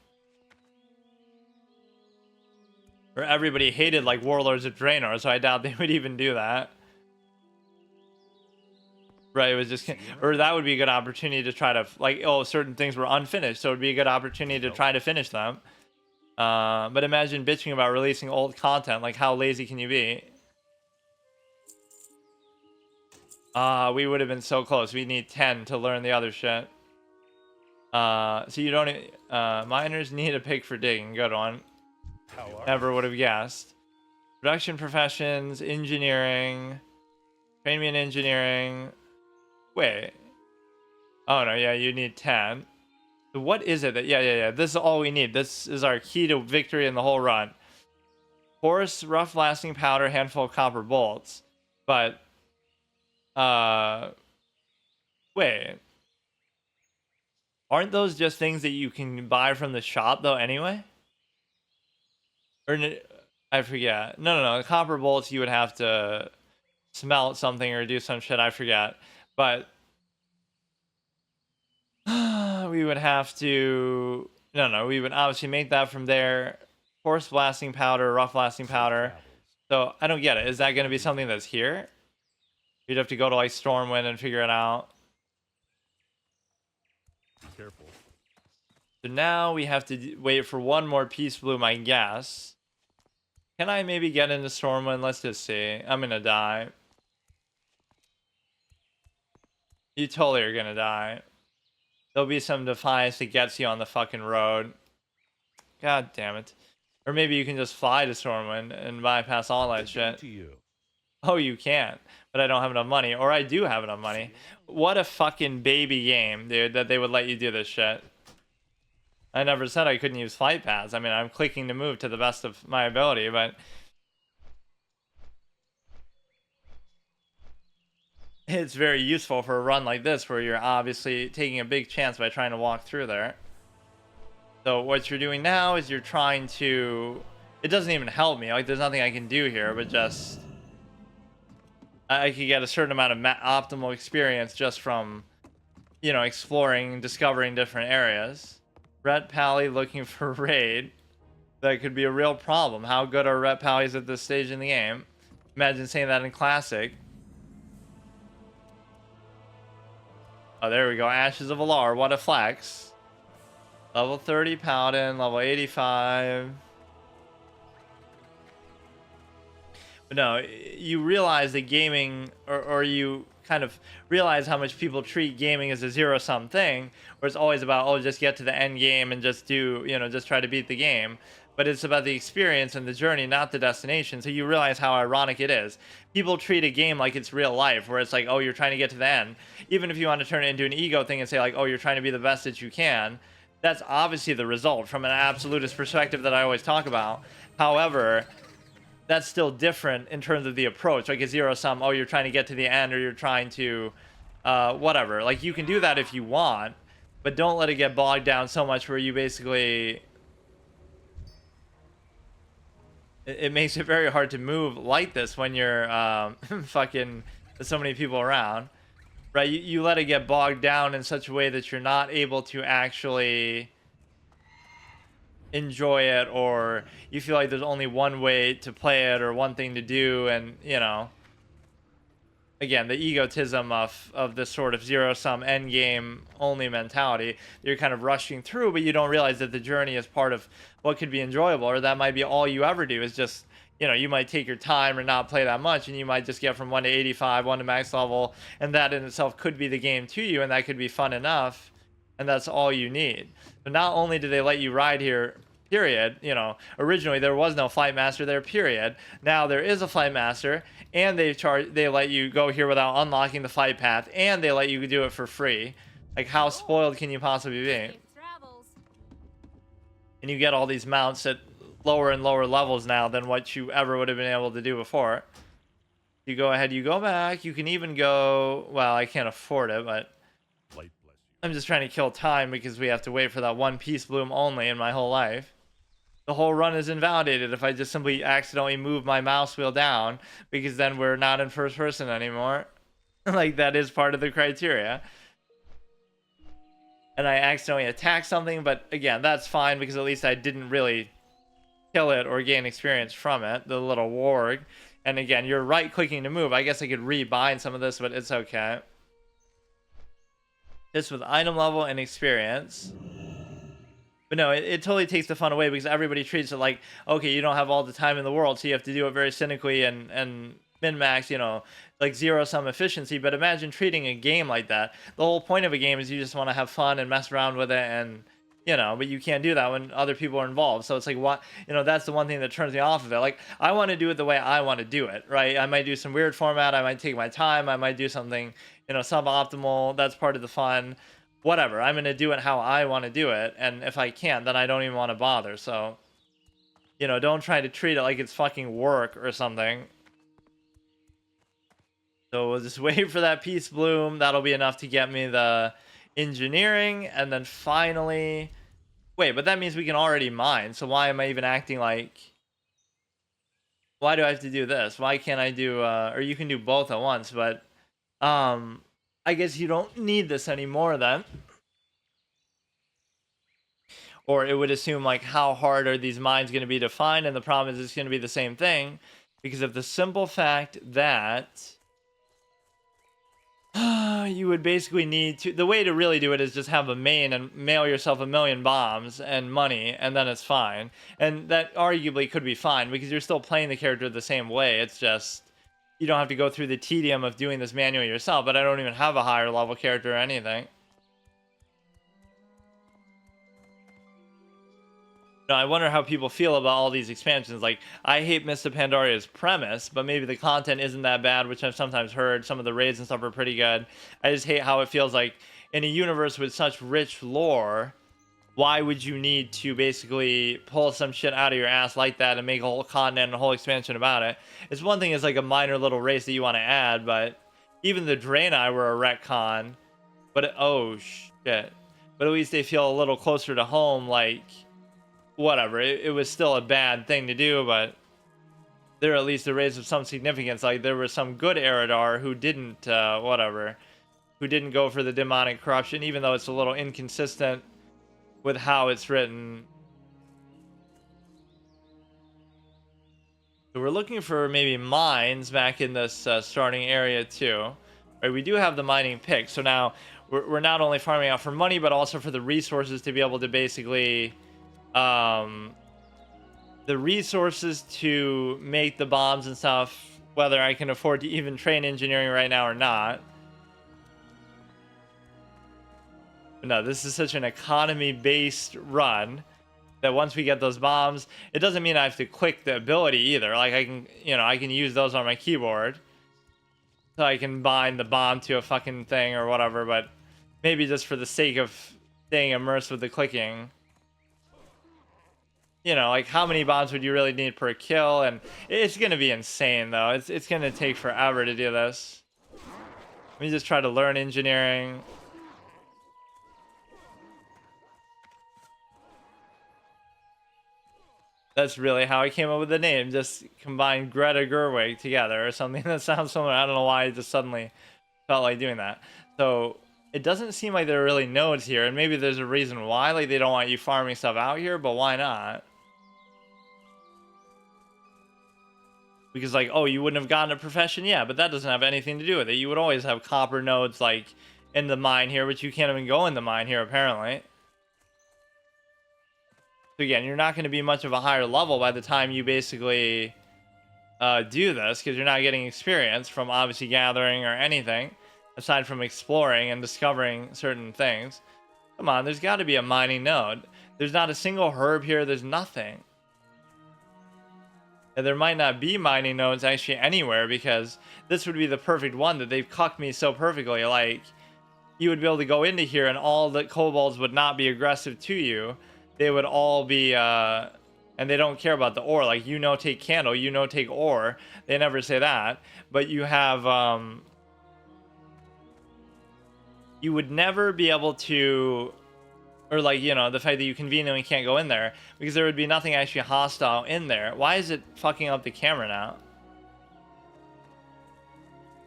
Or everybody hated, like, Warlords of Draenor, so I doubt they would even do that. Right, it was just... Or that would be a good opportunity to try to... Like, oh, certain things were unfinished, so it would be a good opportunity to try to finish them. But imagine bitching about releasing old content. Like, how lazy can you be? We would have been so close. We need 10 to learn the other shit. So you don't... miners need a pick for digging. Good one. Never would have guessed. Production professions, engineering. Train me in engineering. Wait. Oh, no, yeah, you need 10. So what is it that... Yeah. This is all we need. This is our key to victory in the whole run. Porous, rough lasting powder, handful of copper bolts. But... wait. Aren't those just things that you can buy from the shop though anyway? Or I forget. No. The copper bolts you would have to smelt something or do some shit. I forget. But we would have to. No. We would obviously make that from there. Force blasting powder, rough blasting powder. Travels. So I don't get it. Is that going to be something that's here? You'd have to go to like Stormwind and figure it out. Be careful. So now we have to wait for one more Peace Bloom, I guess. Can I maybe get into Stormwind? Let's just see. I'm gonna die. You totally are gonna die. There'll be some Defiance that gets you on the fucking road. God damn it. Or maybe you can just fly to Stormwind and bypass all that shit. To you. Oh, you can, but I don't have enough money. Or I do have enough money. What a fucking baby game, dude, that they would let you do this shit. I never said I couldn't use flight paths. I mean, I'm clicking to move to the best of my ability, but it's very useful for a run like this where you're obviously taking a big chance by trying to walk through there. So what you're doing now is you're trying to... It doesn't even help me. Like, there's nothing I can do here, but just... I could get a certain amount of optimal experience just from, you know, exploring, discovering different areas. Ret Pally looking for raid. That could be a real problem. How good are Ret Pallies at this stage in the game? Imagine saying that in Classic. Oh, there we go. Ashes of Alar. What a flex. Level 30 Paladin. Level 85. But no, you realize that gaming, or you kind of realize how much people treat gaming as a zero-sum thing, where it's always about, oh, just get to the end game and just do, you know, just try to beat the game. But it's about the experience and the journey, not the destination. So you realize how ironic it is. People treat a game like it's real life, where it's like, oh, you're trying to get to the end. Even if you want to turn it into an ego thing and say like, oh, you're trying to be the best that you can, that's obviously the result from an absolutist perspective that I always talk about. However, that's still different in terms of the approach. Like a zero sum, oh, you're trying to get to the end, or you're trying to whatever. Like, you can do that if you want, but don't let it get bogged down so much where you basically... It makes it very hard to move like this when you're fucking with so many people around, right? You let it get bogged down in such a way that you're not able to actually enjoy it, or you feel like there's only one way to play it or one thing to do. And, you know, again, the egotism of this sort of zero-sum end game only mentality. You're kind of rushing through, but you don't realize that the journey is part of what could be enjoyable, or that might be all you ever do is just, you know, you might take your time or not play that much, and you might just get from 1 to 85, 1 to max level, and that in itself could be the game to you, and that could be fun enough, and that's all you need. So not only do they let you ride here, period, you know, originally there was no flight master there, period. Now there is a flight master, and they let you go here without unlocking the flight path, and they let you do it for free. Like, how spoiled can you possibly be? And you get all these mounts at lower and lower levels now than what you ever would have been able to do before. You go ahead, you go back, you can even go, well, I can't afford it, but Light bless you. I'm just trying to kill time because we have to wait for that one Peace Bloom only in my whole life. The whole run is invalidated if I just simply accidentally move my mouse wheel down, because then we're not in first person anymore. Like, that is part of the criteria. And I accidentally attack something, but again, that's fine because at least I didn't really kill it or gain experience from it, the little warg. And again, you're right clicking to move. I guess I could rebind some of this, but it's okay. This with item level and experience. But no, it totally takes the fun away because everybody treats it like, okay, you don't have all the time in the world, so you have to do it very cynically and min-max, you know, like zero-sum efficiency. But imagine treating a game like that. The whole point of a game is you just want to have fun and mess around with it, and, you know, but you can't do that when other people are involved. So it's like, what, you know, that's the one thing that turns me off of it. Like, I want to do it the way I want to do it, right? I might do some weird format, I might take my time, I might do something, you know, suboptimal. That's part of the fun. Whatever, I'm going to do it how I want to do it, and if I can't, then I don't even want to bother. So, you know, don't try to treat it like it's fucking work or something. So we'll just wait for that Peace Bloom. That'll be enough to get me the engineering, and then finally... Wait, but that means we can already mine, so why am I even acting like... Why do I have to do this? Why can't I do... or you can do both at once, but... I guess you don't need this anymore then. Or it would assume, like, how hard are these mines going to be to find, and the problem is it's going to be the same thing, because of the simple fact that... you would basically need to... The way to really do it is just have a main and mail yourself 1,000,000 bombs and money, and then it's fine. And that arguably could be fine, because you're still playing the character the same way. It's just... You don't have to go through the tedium of doing this manually yourself, but I don't even have a higher level character or anything. No, I wonder how people feel about all these expansions. Like, I hate Mr. Pandoria's premise, but maybe the content isn't that bad, which I've sometimes heard. Some of the raids and stuff are pretty good. I just hate how it feels like in a universe with such rich lore, why would you need to basically pull some shit out of your ass like that and make a whole continent and a whole expansion about it? It's one thing as like a minor little race that you want to add, but even the Draenei were a retcon. But oh shit. But at least they feel a little closer to home, like... Whatever, it was still a bad thing to do, but they're at least a race of some significance. Like, there was some good Eridar who didn't, who didn't go for the demonic corruption, even though it's a little inconsistent with how it's written. So we're looking for maybe mines back in this starting area too. Right, we do have the mining pick, so now we're not only farming out for money, but also for the resources to be able to basically... the resources to make the bombs and stuff, whether I can afford to even train engineering right now or not. But no, this is such an economy-based run that once we get those bombs, it doesn't mean I have to click the ability either. Like, I can, you know, I can use those on my keyboard. So I can bind the bomb to a fucking thing or whatever, but maybe just for the sake of staying immersed with the clicking. You know, like, how many bombs would you really need per kill? And it's going to be insane, though. It's going to take forever to do this. Let me just try to learn engineering. That's really how I came up with the name. Just combine Greta Gerwig together or something that sounds similar. I don't know why I just suddenly felt like doing that. So it doesn't seem like there are really nodes here. And maybe there's a reason why. Like, they don't want you farming stuff out here, but why not? Because, like, oh, you wouldn't have gotten a profession? Yeah, but that doesn't have anything to do with it. You would always have copper nodes, like, in the mine here, but you can't even go in the mine here, apparently. So, again, you're not going to be much of a higher level by the time you basically do this, because you're not getting experience from, obviously, gathering or anything, aside from exploring and discovering certain things. Come on, there's got to be a mining node. There's not a single herb here. There's nothing. And there might not be mining nodes actually anywhere, because this would be the perfect one that they've cucked me so perfectly. Like, you would be able to go into here and all the kobolds would not be aggressive to you. They would all be, and they don't care about the ore. Like, you know, take candle, you know, take ore. They never say that. But you have, you would never be able to... Or, like, you know, the fact that you conveniently can't go in there, because there would be nothing actually hostile in there. Why is it fucking up the camera now?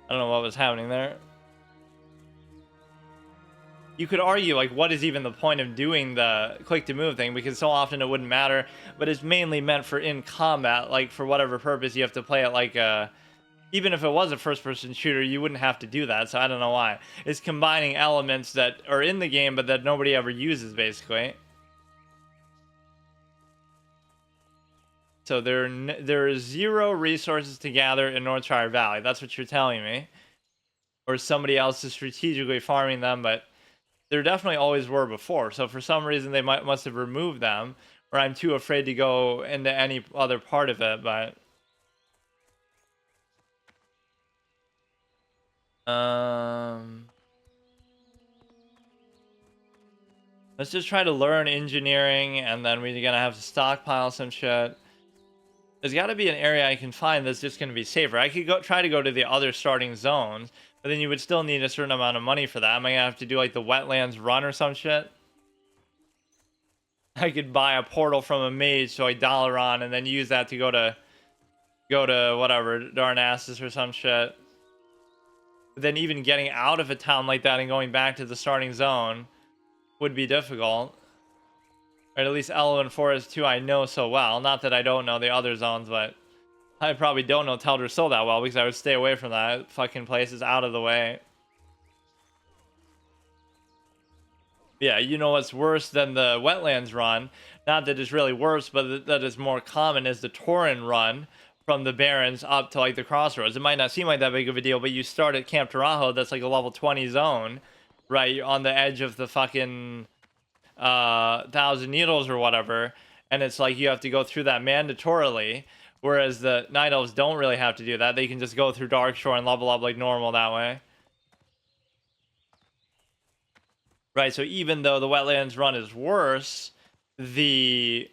I don't know what was happening there. You could argue, like, what is even the point of doing the click to move thing, because so often it wouldn't matter, but it's mainly meant for in combat. Like, for whatever purpose, you have to play it like a... Even if it was a first-person shooter, you wouldn't have to do that, so I don't know why. It's combining elements that are in the game, but that nobody ever uses, basically. So there are 0 resources to gather in Northshire Valley. That's what you're telling me. Or somebody else is strategically farming them, but there definitely always were before. So for some reason, they must have removed them, or I'm too afraid to go into any other part of it, but... Let's just try to learn engineering, and then we're gonna have to stockpile some shit. There's got to be an area I can find that's just going to be safer. I could try to go to the other starting zones, but then you would still need a certain amount of money for that. Am I going to have to do like the wetlands run or some shit? I could buy a portal from a mage so I $1 and then use that to go to whatever, Darnassus or some shit. But then even getting out of a town like that and going back to the starting zone would be difficult. Or at least Elwyn Forest 2 I know so well. Not that I don't know the other zones, but I probably don't know Teldrassil that well because I would stay away from that fucking place. It's out of the way. Yeah, you know what's worse than the wetlands run? Not that it's really worse, but that is more common is the Tauren run from the Barrens up to like the crossroads. It might not seem like that big of a deal, but you start at Camp Tarajo, that's like a level 20 zone, right? You're on the edge of the fucking Thousand Needles or whatever, and it's like you have to go through that mandatorily, whereas the Night Elves don't really have to do that. They can just go through Darkshore and level up like normal that way. Right, so even though the wetlands run is worse, the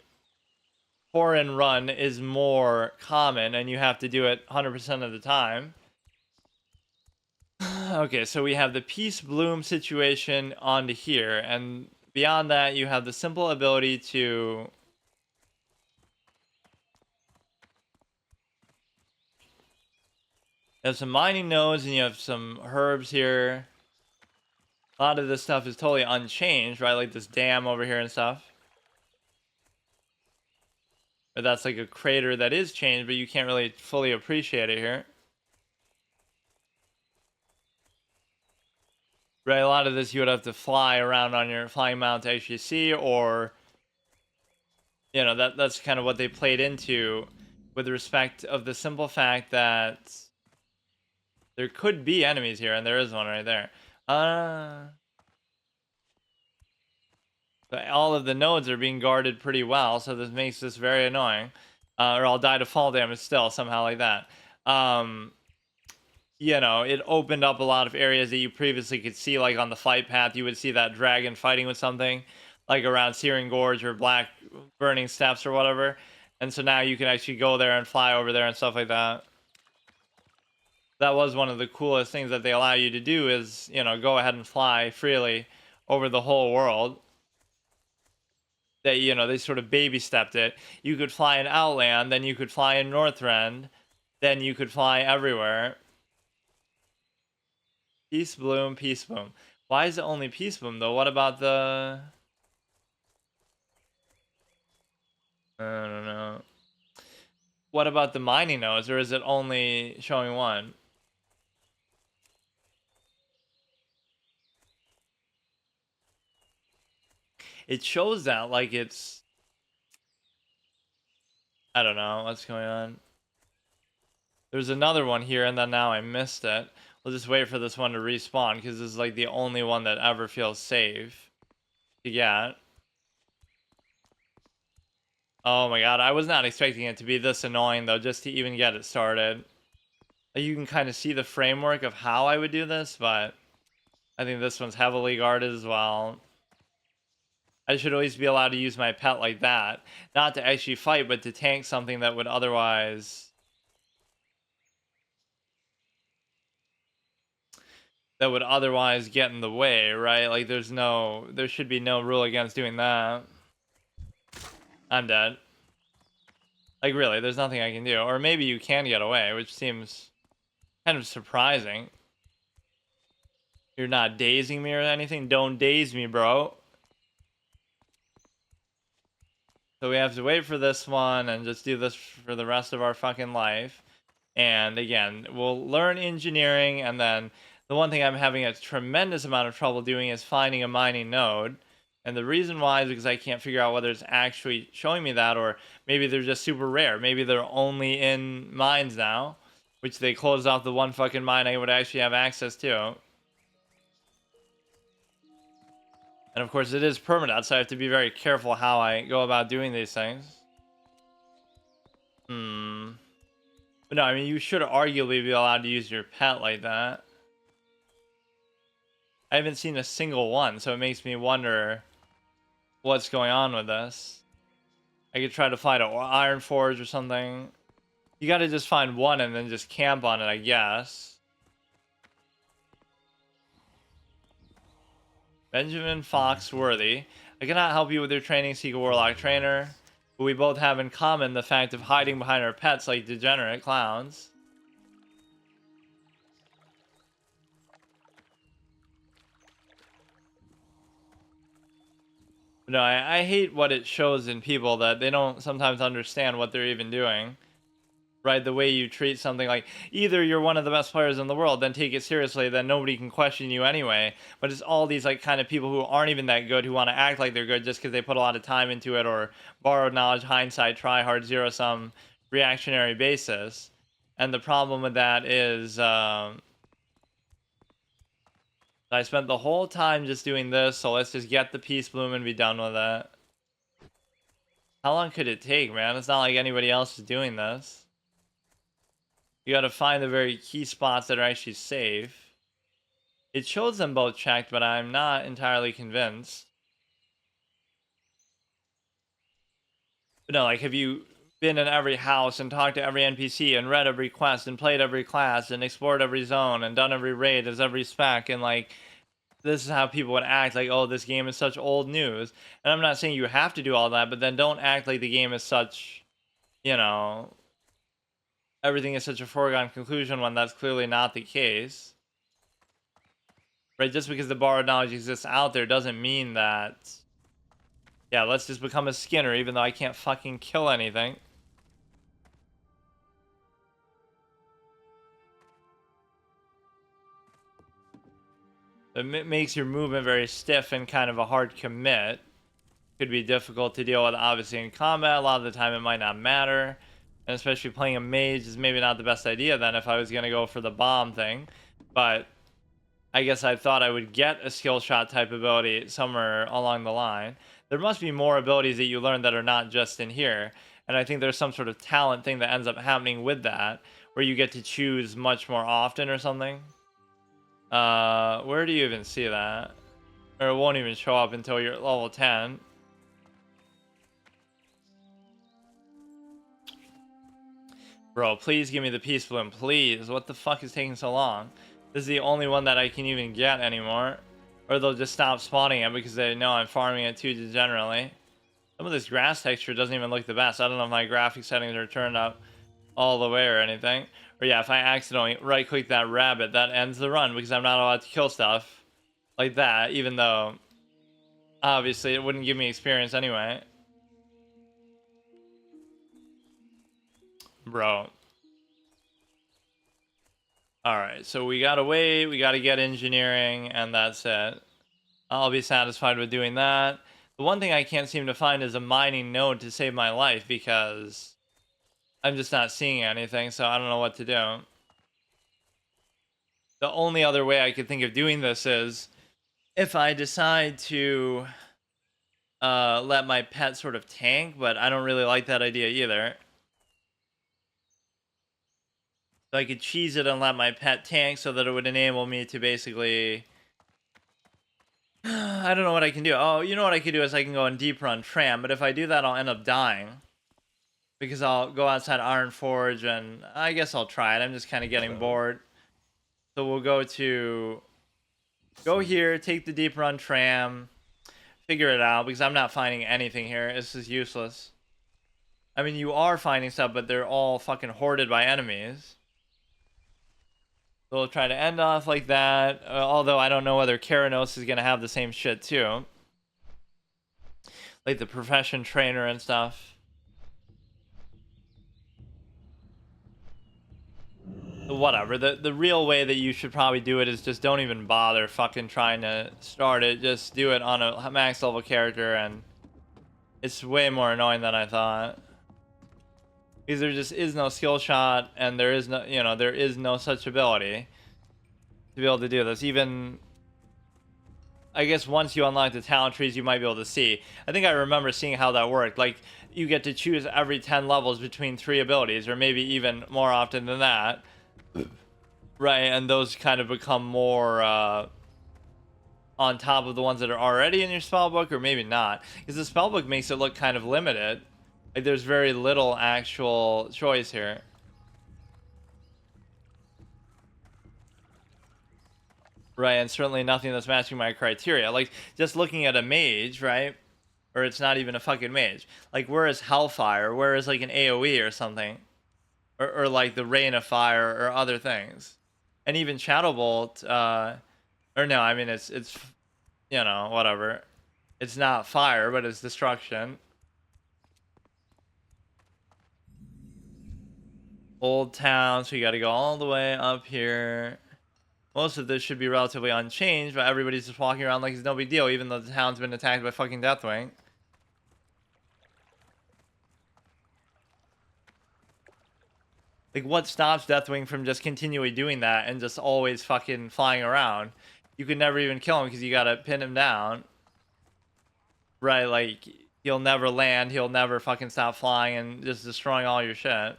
Tauren run is more common, and you have to do it 100% of the time. Okay, so we have the Peace Bloom situation onto here, and beyond that, you have the simple ability to... You have some mining nodes, and you have some herbs here. A lot of this stuff is totally unchanged, right? Like this dam over here and stuff. But that's like a crater that is changed, but you can't really fully appreciate it here. Right, a lot of this you would have to fly around on your flying mount to actually see, or... You know, that's kind of what they played into with respect of the simple fact that there could be enemies here, and there is one right there. But all of the nodes are being guarded pretty well, so this makes this very annoying. Or I'll die to fall damage still, somehow like that. You know, it opened up a lot of areas that you previously could see, like on the fight path, you would see that dragon fighting with something, like around Searing Gorge or Black Burning Steps or whatever. And so now you can actually go there and fly over there and stuff like that. That was one of the coolest things that they allow you to do is, you know, go ahead and fly freely over the whole world. They, you know, they sort of baby stepped it. You could fly in Outland, then you could fly in Northrend, then you could fly everywhere. Peace Bloom, Peace Bloom. Why is it only Peace Bloom though? What about the... I don't know. What about the mining nodes, or is it only showing one? It shows that like it's... I don't know what's going on. There's another one here, and then now I missed it. We'll just wait for this one to respawn, because this is like the only one that ever feels safe to get. Oh my god, I was not expecting it to be this annoying though, just to even get it started. You can kind of see the framework of how I would do this, but I think this one's heavily guarded as well. I should always be allowed to use my pet like that. Not to actually fight, but to tank something that would otherwise... that would otherwise get in the way, right? Like there should be no rule against doing that. I'm dead. Like really, there's nothing I can do. Or maybe you can get away, which seems kind of surprising. You're not dazing me or anything? Don't daze me, bro. So we have to wait for this one and just do this for the rest of our fucking life. And again, we'll learn engineering, and then the one thing I'm having a tremendous amount of trouble doing is finding a mining node. And the reason why is because I can't figure out whether it's actually showing me that, or maybe they're just super rare. Maybe they're only in mines now, which they closed off the one fucking mine I would actually have access to. And of course it is permanent, so I have to be very careful how I go about doing these things. But no, I mean, you should arguably be allowed to use your pet like that. I haven't seen a single one, so it makes me wonder what's going on with this. I could try to fly to Iron Forge or something. You gotta just find one and then just camp on it, I guess. Benjamin Foxworthy. I cannot help you with your training, seek a warlock trainer. But we both have in common the fact of hiding behind our pets like degenerate clowns. No, I hate what it shows in people, that they don't sometimes understand what they're even doing. Right, the way you treat something, like, either you're one of the best players in the world, then take it seriously, then nobody can question you anyway. But it's all these like kind of people who aren't even that good, who want to act like they're good just because they put a lot of time into it, or borrowed knowledge, hindsight, try hard, zero sum, reactionary basis. And the problem with that is I spent the whole time just doing this, so let's just get the peace bloom and be done with it. How long could it take, man? It's not like anybody else is doing this. You gotta find the very key spots that are actually safe. It shows them both checked, but I'm not entirely convinced. But no, like, have you been in every house and talked to every NPC and read every quest and played every class and explored every zone and done every raid as every spec, and like, this is how people would act, like, oh, this game is such old news. And I'm not saying you have to do all that, but then don't act like the game is such, you know, everything is such a foregone conclusion when that's clearly not the case. Right? Just because the borrowed knowledge exists out there doesn't mean that, yeah, let's just become a Skinner, even though I can't fucking kill anything. It makes your movement very stiff and kind of a hard commit. Could be difficult to deal with, obviously, in combat. A lot of the time it might not matter. And especially playing a mage is maybe not the best idea then if I was going to go for the bomb thing. But I guess I thought I would get a skill shot type ability somewhere along the line. There must be more abilities that you learn that are not just in here. And I think there's some sort of talent thing that ends up happening with that, where you get to choose much more often or something. Where do you even see that? Or it won't even show up until you're at level 10. Bro, please give me the peace bloom, please. What the fuck is taking so long? This is the only one that I can even get anymore. Or they'll just stop spawning it because they know I'm farming it too degenerately. Some of this grass texture doesn't even look the best. I don't know if my graphic settings are turned up all the way or anything. Or yeah, if I accidentally right-click that rabbit, that ends the run because I'm not allowed to kill stuff like that, even though obviously it wouldn't give me experience anyway. Bro. Alright, so we gotta wait, we gotta get engineering, and that's it. I'll be satisfied with doing that. The one thing I can't seem to find is a mining node to save my life, because I'm just not seeing anything, so I don't know what to do. The only other way I could think of doing this is if I decide to let my pet sort of tank, but I don't really like that idea either. So I could cheese it and let my pet tank so that it would enable me to basically... I don't know what I can do. Oh, you know what I could do is I can go and deep run Tram, but if I do that, I'll end up dying. Because I'll go outside Iron Forge, and I guess I'll try it. I'm just kind of getting bored. So we'll go here, take the deep run Tram, figure it out, because I'm not finding anything here. This is useless. I mean, you are finding stuff, but they're all fucking hoarded by enemies. So we'll try to end off like that, although I don't know whether Keranos is going to have the same shit too. Like the profession trainer and stuff. Whatever, the real way that you should probably do it is just don't even bother fucking trying to start it. Just do it on a max level character, and it's way more annoying than I thought. Because there just is no skill shot, and there is no, there is no such ability to be able to do this. Even, I guess once you unlock the talent trees, you might be able to see. I think I remember seeing how that worked. Like, you get to choose every 10 levels between 3 abilities, or maybe even more often than that. Right, and those kind of become more on top of the ones that are already in your spellbook, or maybe not. Because the spellbook makes it look kind of limited. Like, there's very little actual choice here. Right, and certainly nothing that's matching my criteria. Like, just looking at a mage, right? Or it's not even a fucking mage. Like, where is Hellfire? Where is, like, an AoE or something? Or like, the Rain of Fire or other things. And even Shadowbolt, or no, I mean, it's, you know, whatever. It's not fire, but it's destruction. Old Town, so you gotta go all the way up here. Most of this should be relatively unchanged, but everybody's just walking around like it's no big deal, even though the town's been attacked by fucking Deathwing. Like, what stops Deathwing from just continually doing that and just always fucking flying around? You could never even kill him because you gotta pin him down. Right, like, he'll never land, he'll never fucking stop flying and just destroying all your shit.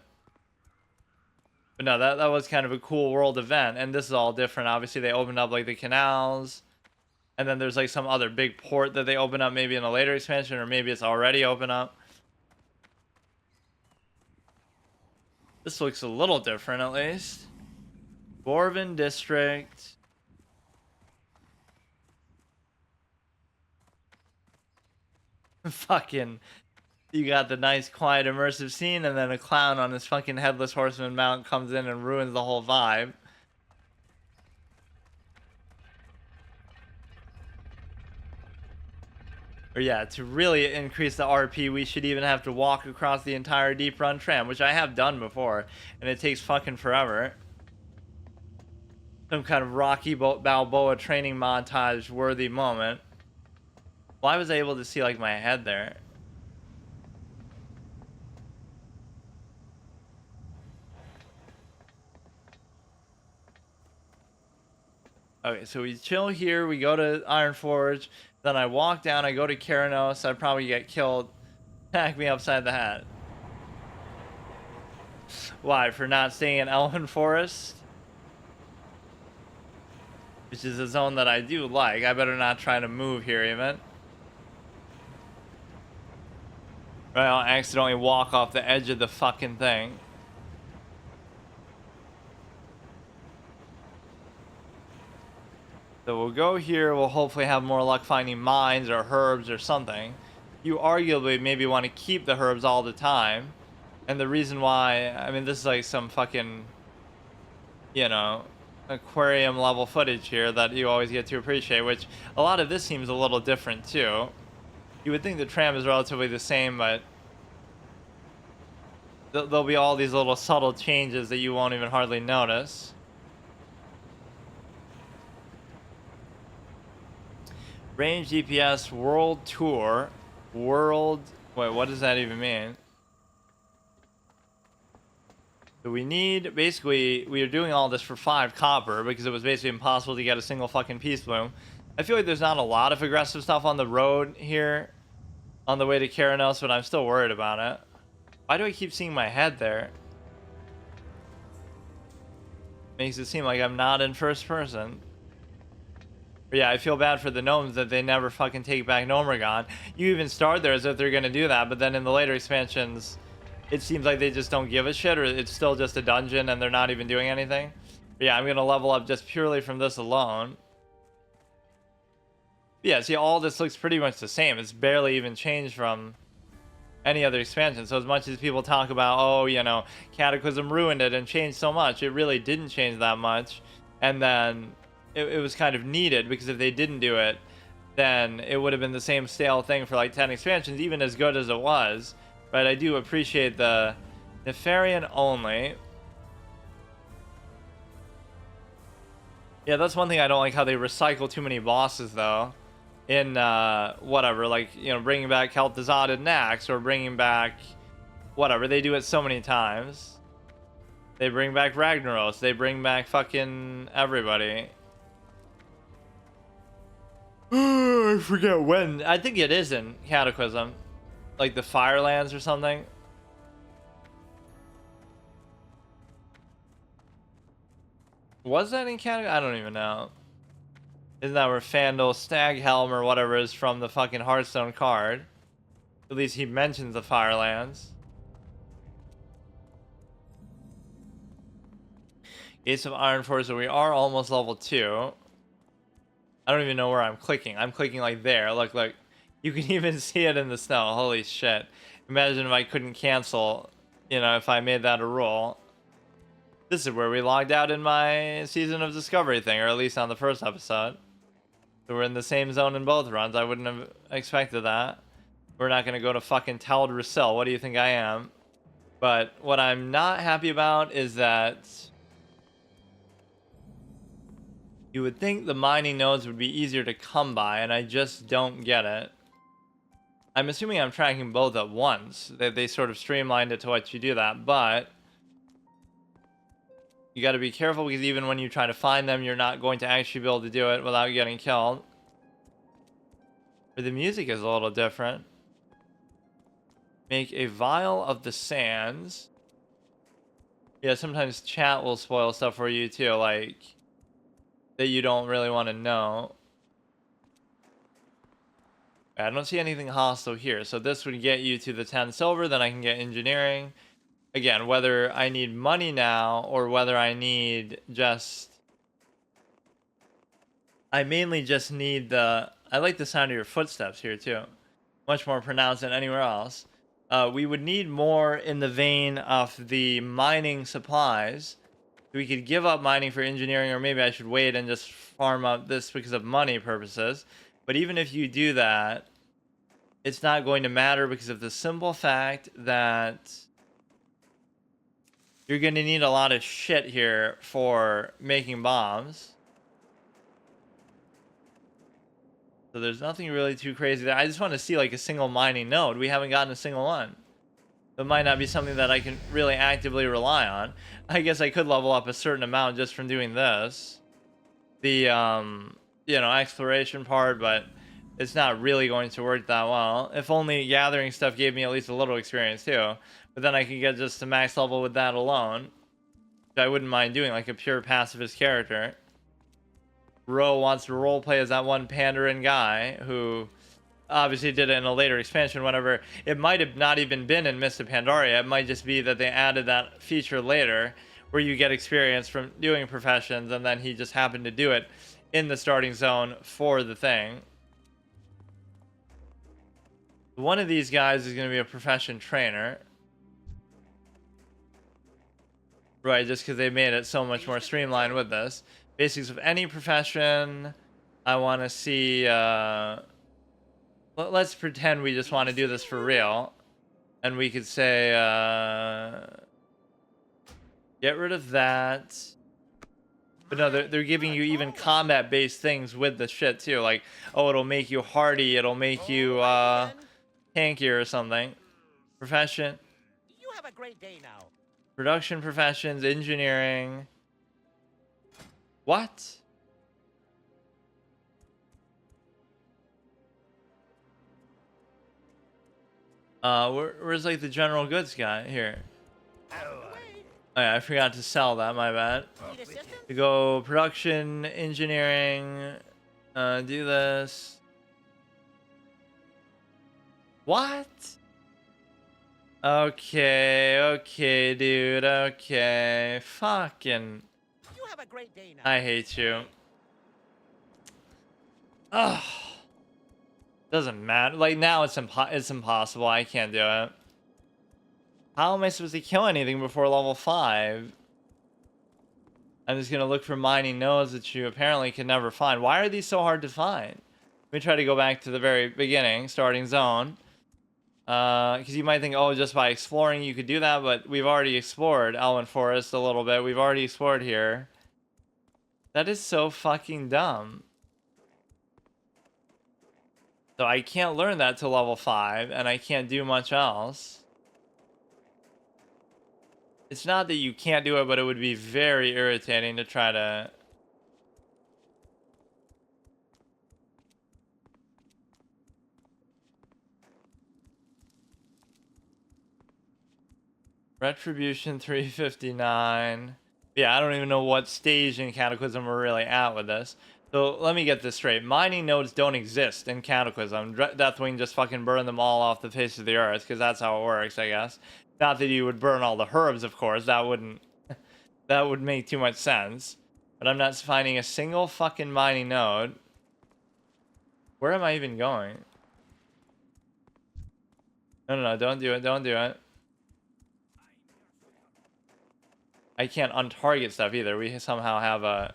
But no, that was kind of a cool world event, and this is all different. Obviously, they opened up, like, the canals, and then there's, like, some other big port that they open up maybe in a later expansion, or maybe it's already open up. This looks a little different, at least. Borvin District. Fucking... You got the nice, quiet, immersive scene, and then a clown on his fucking headless horseman mount comes in and ruins the whole vibe. Or yeah, to really increase the RP, we should even have to walk across the entire Deep Run tram, which I have done before, and it takes fucking forever. Some kind of Rocky Balboa training montage worthy moment. Why was I able to see, like, my head there? Okay, so we chill here, we go to Ironforge, then I walk down, I go to Keranos, I'd probably get killed. Attack me upside the head. Why? For not staying in Elven Forest? Which is a zone that I do like. I better not try to move here even. Right, I'll accidentally walk off the edge of the fucking thing. So we'll go here, we'll hopefully have more luck finding mines or herbs or something. You arguably maybe want to keep the herbs all the time. And the reason why, I mean, this is like some fucking, you know, aquarium level footage here that you always get to appreciate, which a lot of this seems a little different too. You would think the tram is relatively the same, but there'll be all these little subtle changes that you won't even hardly notice. Range GPS World Tour. Wait, what does that even mean? So we need, basically, we are doing all this for 5 copper because it was basically impossible to get a single fucking peace bloom. I feel like there's not a lot of aggressive stuff on the road here on the way to Keranos, but I'm still worried about it. Why do I keep seeing my head there? Makes it seem like I'm not in first person. But yeah, I feel bad for the gnomes that they never fucking take back Gnomeregan. You even start there as if they're gonna do that, but then in the later expansions, it seems like they just don't give a shit, or it's still just a dungeon and they're not even doing anything. But yeah, I'm gonna level up just purely from this alone. But yeah, see, all this looks pretty much the same. It's barely even changed from any other expansion. So as much as people talk about, oh, you know, Cataclysm ruined it and changed so much, it really didn't change that much. And then it was kind of needed, because if they didn't do it, then it would have been the same stale thing for like 10 expansions, even as good as it was. But I do appreciate the Nefarian only. Yeah, that's one thing I don't like, how they recycle too many bosses, though. In, whatever, like, you know, bringing back Kel'Thuzad and Nax, or bringing back, whatever, they do it so many times. They bring back Ragnaros, they bring back fucking everybody. I forget when. I think it is in Cataclysm. Like the Firelands or something. Was that in Cataclysm? I don't even know. Isn't that where Fandel Staghelm or whatever is from the fucking Hearthstone card? At least he mentions the Firelands. Gates of Ironforge, so we are almost level 2. I don't even know where I'm clicking. I'm clicking like there. Look. You can even see it in the snow. Holy shit. Imagine if I couldn't cancel, you know, if I made that a rule. This is where we logged out in my Season of Discovery thing, or at least on the first episode. So we're in the same zone in both runs. I wouldn't have expected that. We're not going to go to fucking Tal Dracil. What do you think I am? But what I'm not happy about is that you would think the mining nodes would be easier to come by, and I just don't get it. I'm assuming I'm tracking both at once. They sort of streamlined it to let you do that, but you got to be careful because even when you try to find them, you're not going to actually be able to do it without getting killed. But the music is a little different. Make a vial of the sands. Yeah, sometimes chat will spoil stuff for you too, like that you don't really want to know. I don't see anything hostile here, so this would get you to the 10 silver, then I can get engineering. Again, whether I need money now or whether I need just... I mainly just need the... I like the sound of your footsteps here too. Much more pronounced than anywhere else. We would need more in the vein of the mining supplies. We could give up mining for engineering, or maybe I should wait and just farm up this because of money purposes. But even if you do that, it's not going to matter because of the simple fact that you're going to need a lot of shit here for making bombs. So there's nothing really too crazy there. I just want to see like a single mining node. We haven't gotten a single one. It might not be something that I can really actively rely on. I guess I could level up a certain amount just from doing this. The, you know, exploration part, but it's not really going to work that well. If only gathering stuff gave me at least a little experience too. But then I could get just to max level with that alone. Which I wouldn't mind doing, like a pure pacifist character. Ro wants to roleplay as that one Pandaren guy who obviously did it in a later expansion, whenever it might have not even been in Mists of Pandaria. It might just be that they added that feature later where you get experience from doing professions, and then he just happened to do it in the starting zone for the thing. One of these guys is going to be a profession trainer. Right, just because they made it so much more streamlined with this. Basics of any profession. I want to see... let's pretend we just want to do this for real. And we could say... get rid of that. But no, they're giving you even combat-based things with the shit, too. Like, oh, it'll make you hardy. It'll make you tankier or something. Profession. You have a great day now. Production professions, engineering. What? Where's like the general goods guy here? Oh yeah, I forgot to sell that, my bad. To go production, engineering, do this. What? Okay, dude, okay. Fucking... You have a great day now. I hate you. Ugh. Doesn't matter. Like, now it's impossible. I can't do it. How am I supposed to kill anything before level 5? I'm just gonna look for mining nodes that you apparently can never find. Why are these so hard to find? Let me try to go back to the very beginning, starting zone. Because you might think, oh, just by exploring you could do that, but we've already explored Elwyn Forest a little bit. We've already explored here. That is so fucking dumb. So I can't learn that to level 5, and I can't do much else. It's not that you can't do it, but it would be very irritating to try to... Retribution 359. Yeah, I don't even know what stage in Cataclysm we're really at with this. So let me get this straight. Mining nodes don't exist in Cataclysm. Deathwing just fucking burned them all off the face of the earth, because that's how it works, I guess. Not that you would burn all the herbs, of course. That wouldn't... that would make too much sense. But I'm not finding a single fucking mining node. Where am I even going? No, don't do it, don't do it. I can't untarget stuff either. We somehow have a...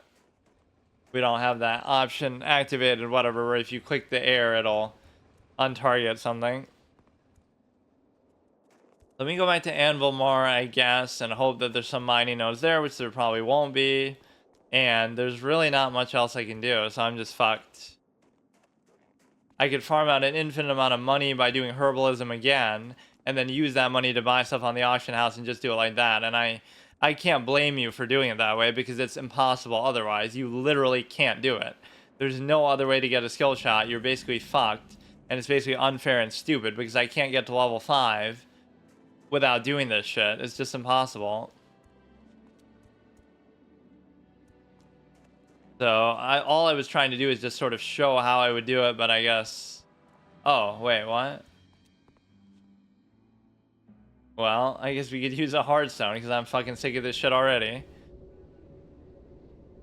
We don't have that option activated, whatever, where if you click the air, it'll untarget something. Let me go back to Anvil more, I guess, and hope that there's some mining nodes there, which there probably won't be. And there's really not much else I can do, so I'm just fucked. I could farm out an infinite amount of money by doing herbalism again, and then use that money to buy stuff on the auction house and just do it like that. And I can't blame you for doing it that way, because it's impossible otherwise. You literally can't do it. There's no other way to get a skill shot. You're basically fucked, and it's basically unfair and stupid, because I can't get to level 5 without doing this shit. It's just impossible. So all I was trying to do is just sort of show how I would do it, but I guess... Oh, wait, what? Well, I guess we could use a hard stone, because I'm fucking sick of this shit already.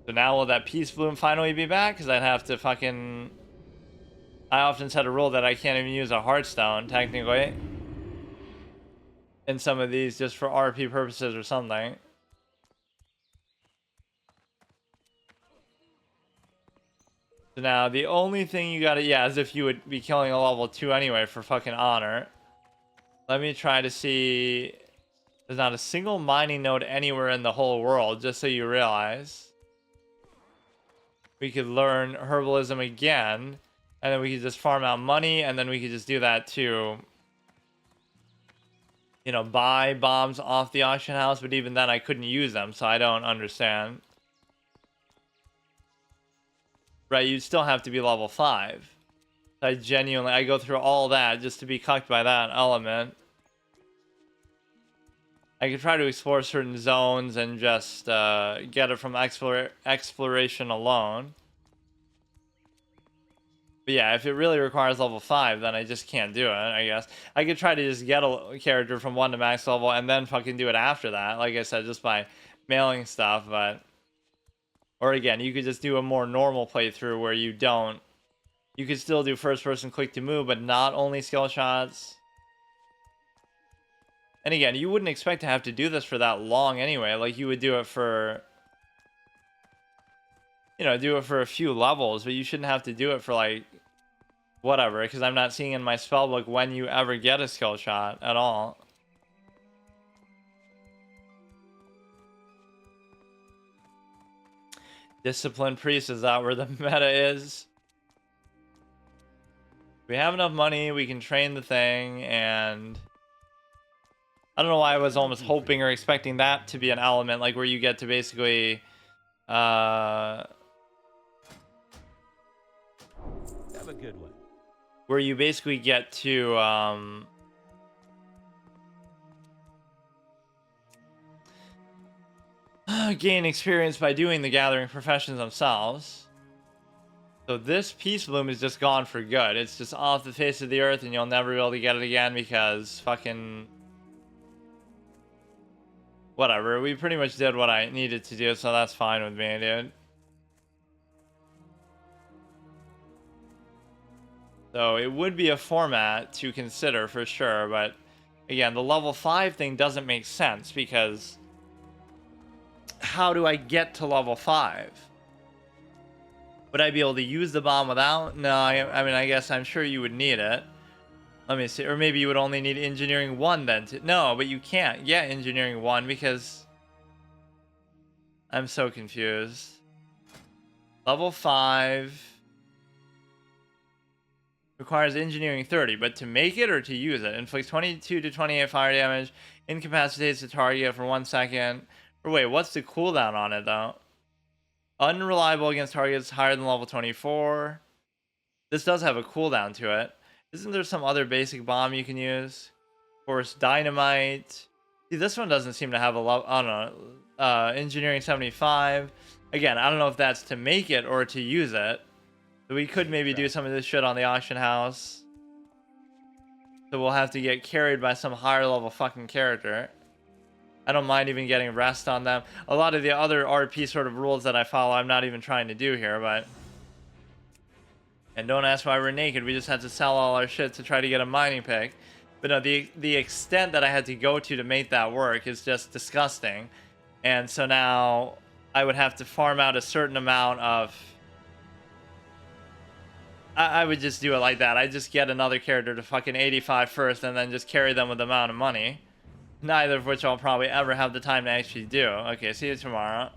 So now will that peace bloom finally be back? Because I'd have to fucking... I often set a rule that I can't even use a hard stone, technically. In some of these, just for RP purposes or something. So now, the only thing you gotta... Yeah, as if you would be killing a level 2 anyway for fucking honor. Let me try to see... There's not a single mining node anywhere in the whole world, just so you realize. We could learn herbalism again, and then we could just farm out money, and then we could just do that to... You know, buy bombs off the auction house, but even then I couldn't use them, so I don't understand. Right, you'd still have to be level 5. I go through all that just to be cucked by that element. I could try to explore certain zones and just get it from exploration alone. But yeah, if it really requires level 5, then I just can't do it, I guess. I could try to just get a character from 1 to max level and then fucking do it after that. Like I said, just by mailing stuff, but... Or again, you could just do a more normal playthrough where you don't... You could still do first person click to move, but not only skill shots. And again, you wouldn't expect to have to do this for that long anyway. Like, you would do it for... You know, do it for a few levels, but you shouldn't have to do it for, like... Whatever, because I'm not seeing in my spellbook when you ever get a skill shot at all. Disciplined priest, is that where the meta is? We have enough money, we can train the thing, and... I don't know why I was almost hoping or expecting that to be an element, like where you get to basically... Have a good one. Where you basically get to... gain experience by doing the gathering professions themselves. So this peace bloom is just gone for good. It's just off the face of the earth, and you'll never be able to get it again because fucking... Whatever, we pretty much did what I needed to do, so that's fine with me, dude. So it would be a format to consider for sure, but again, the level 5 thing doesn't make sense because how do I get to level 5? Would I be able to use the bomb without? No, I mean, I guess I'm sure you would need it. Let me see, or maybe you would only need engineering 1 then to... No, but you can't get engineering 1 because... I'm so confused. Level 5... requires engineering 30, but to make it or to use it? Inflicts 22 to 28 fire damage, incapacitates the target for 1 second. Or wait, what's the cooldown on it though? Unreliable against targets higher than level 24. This does have a cooldown to it. Isn't there some other basic bomb you can use? Of course, dynamite. See, this one doesn't seem to have a level. I don't know. Engineering 75. Again, I don't know if that's to make it or to use it. So we could maybe do some of this shit on the auction house. So we'll have to get carried by some higher level fucking character. I don't mind even getting rest on them. A lot of the other RP sort of rules that I follow, I'm not even trying to do here, but... And don't ask why we're naked. We just had to sell all our shit to try to get a mining pick. But no, the extent that I had to go to make that work is just disgusting. And so now I would have to farm out a certain amount of... I would just do it like that. I just get another character to fucking 85 first and then just carry them with the amount of money. Neither of which I'll probably ever have the time to actually do. Okay, see you tomorrow.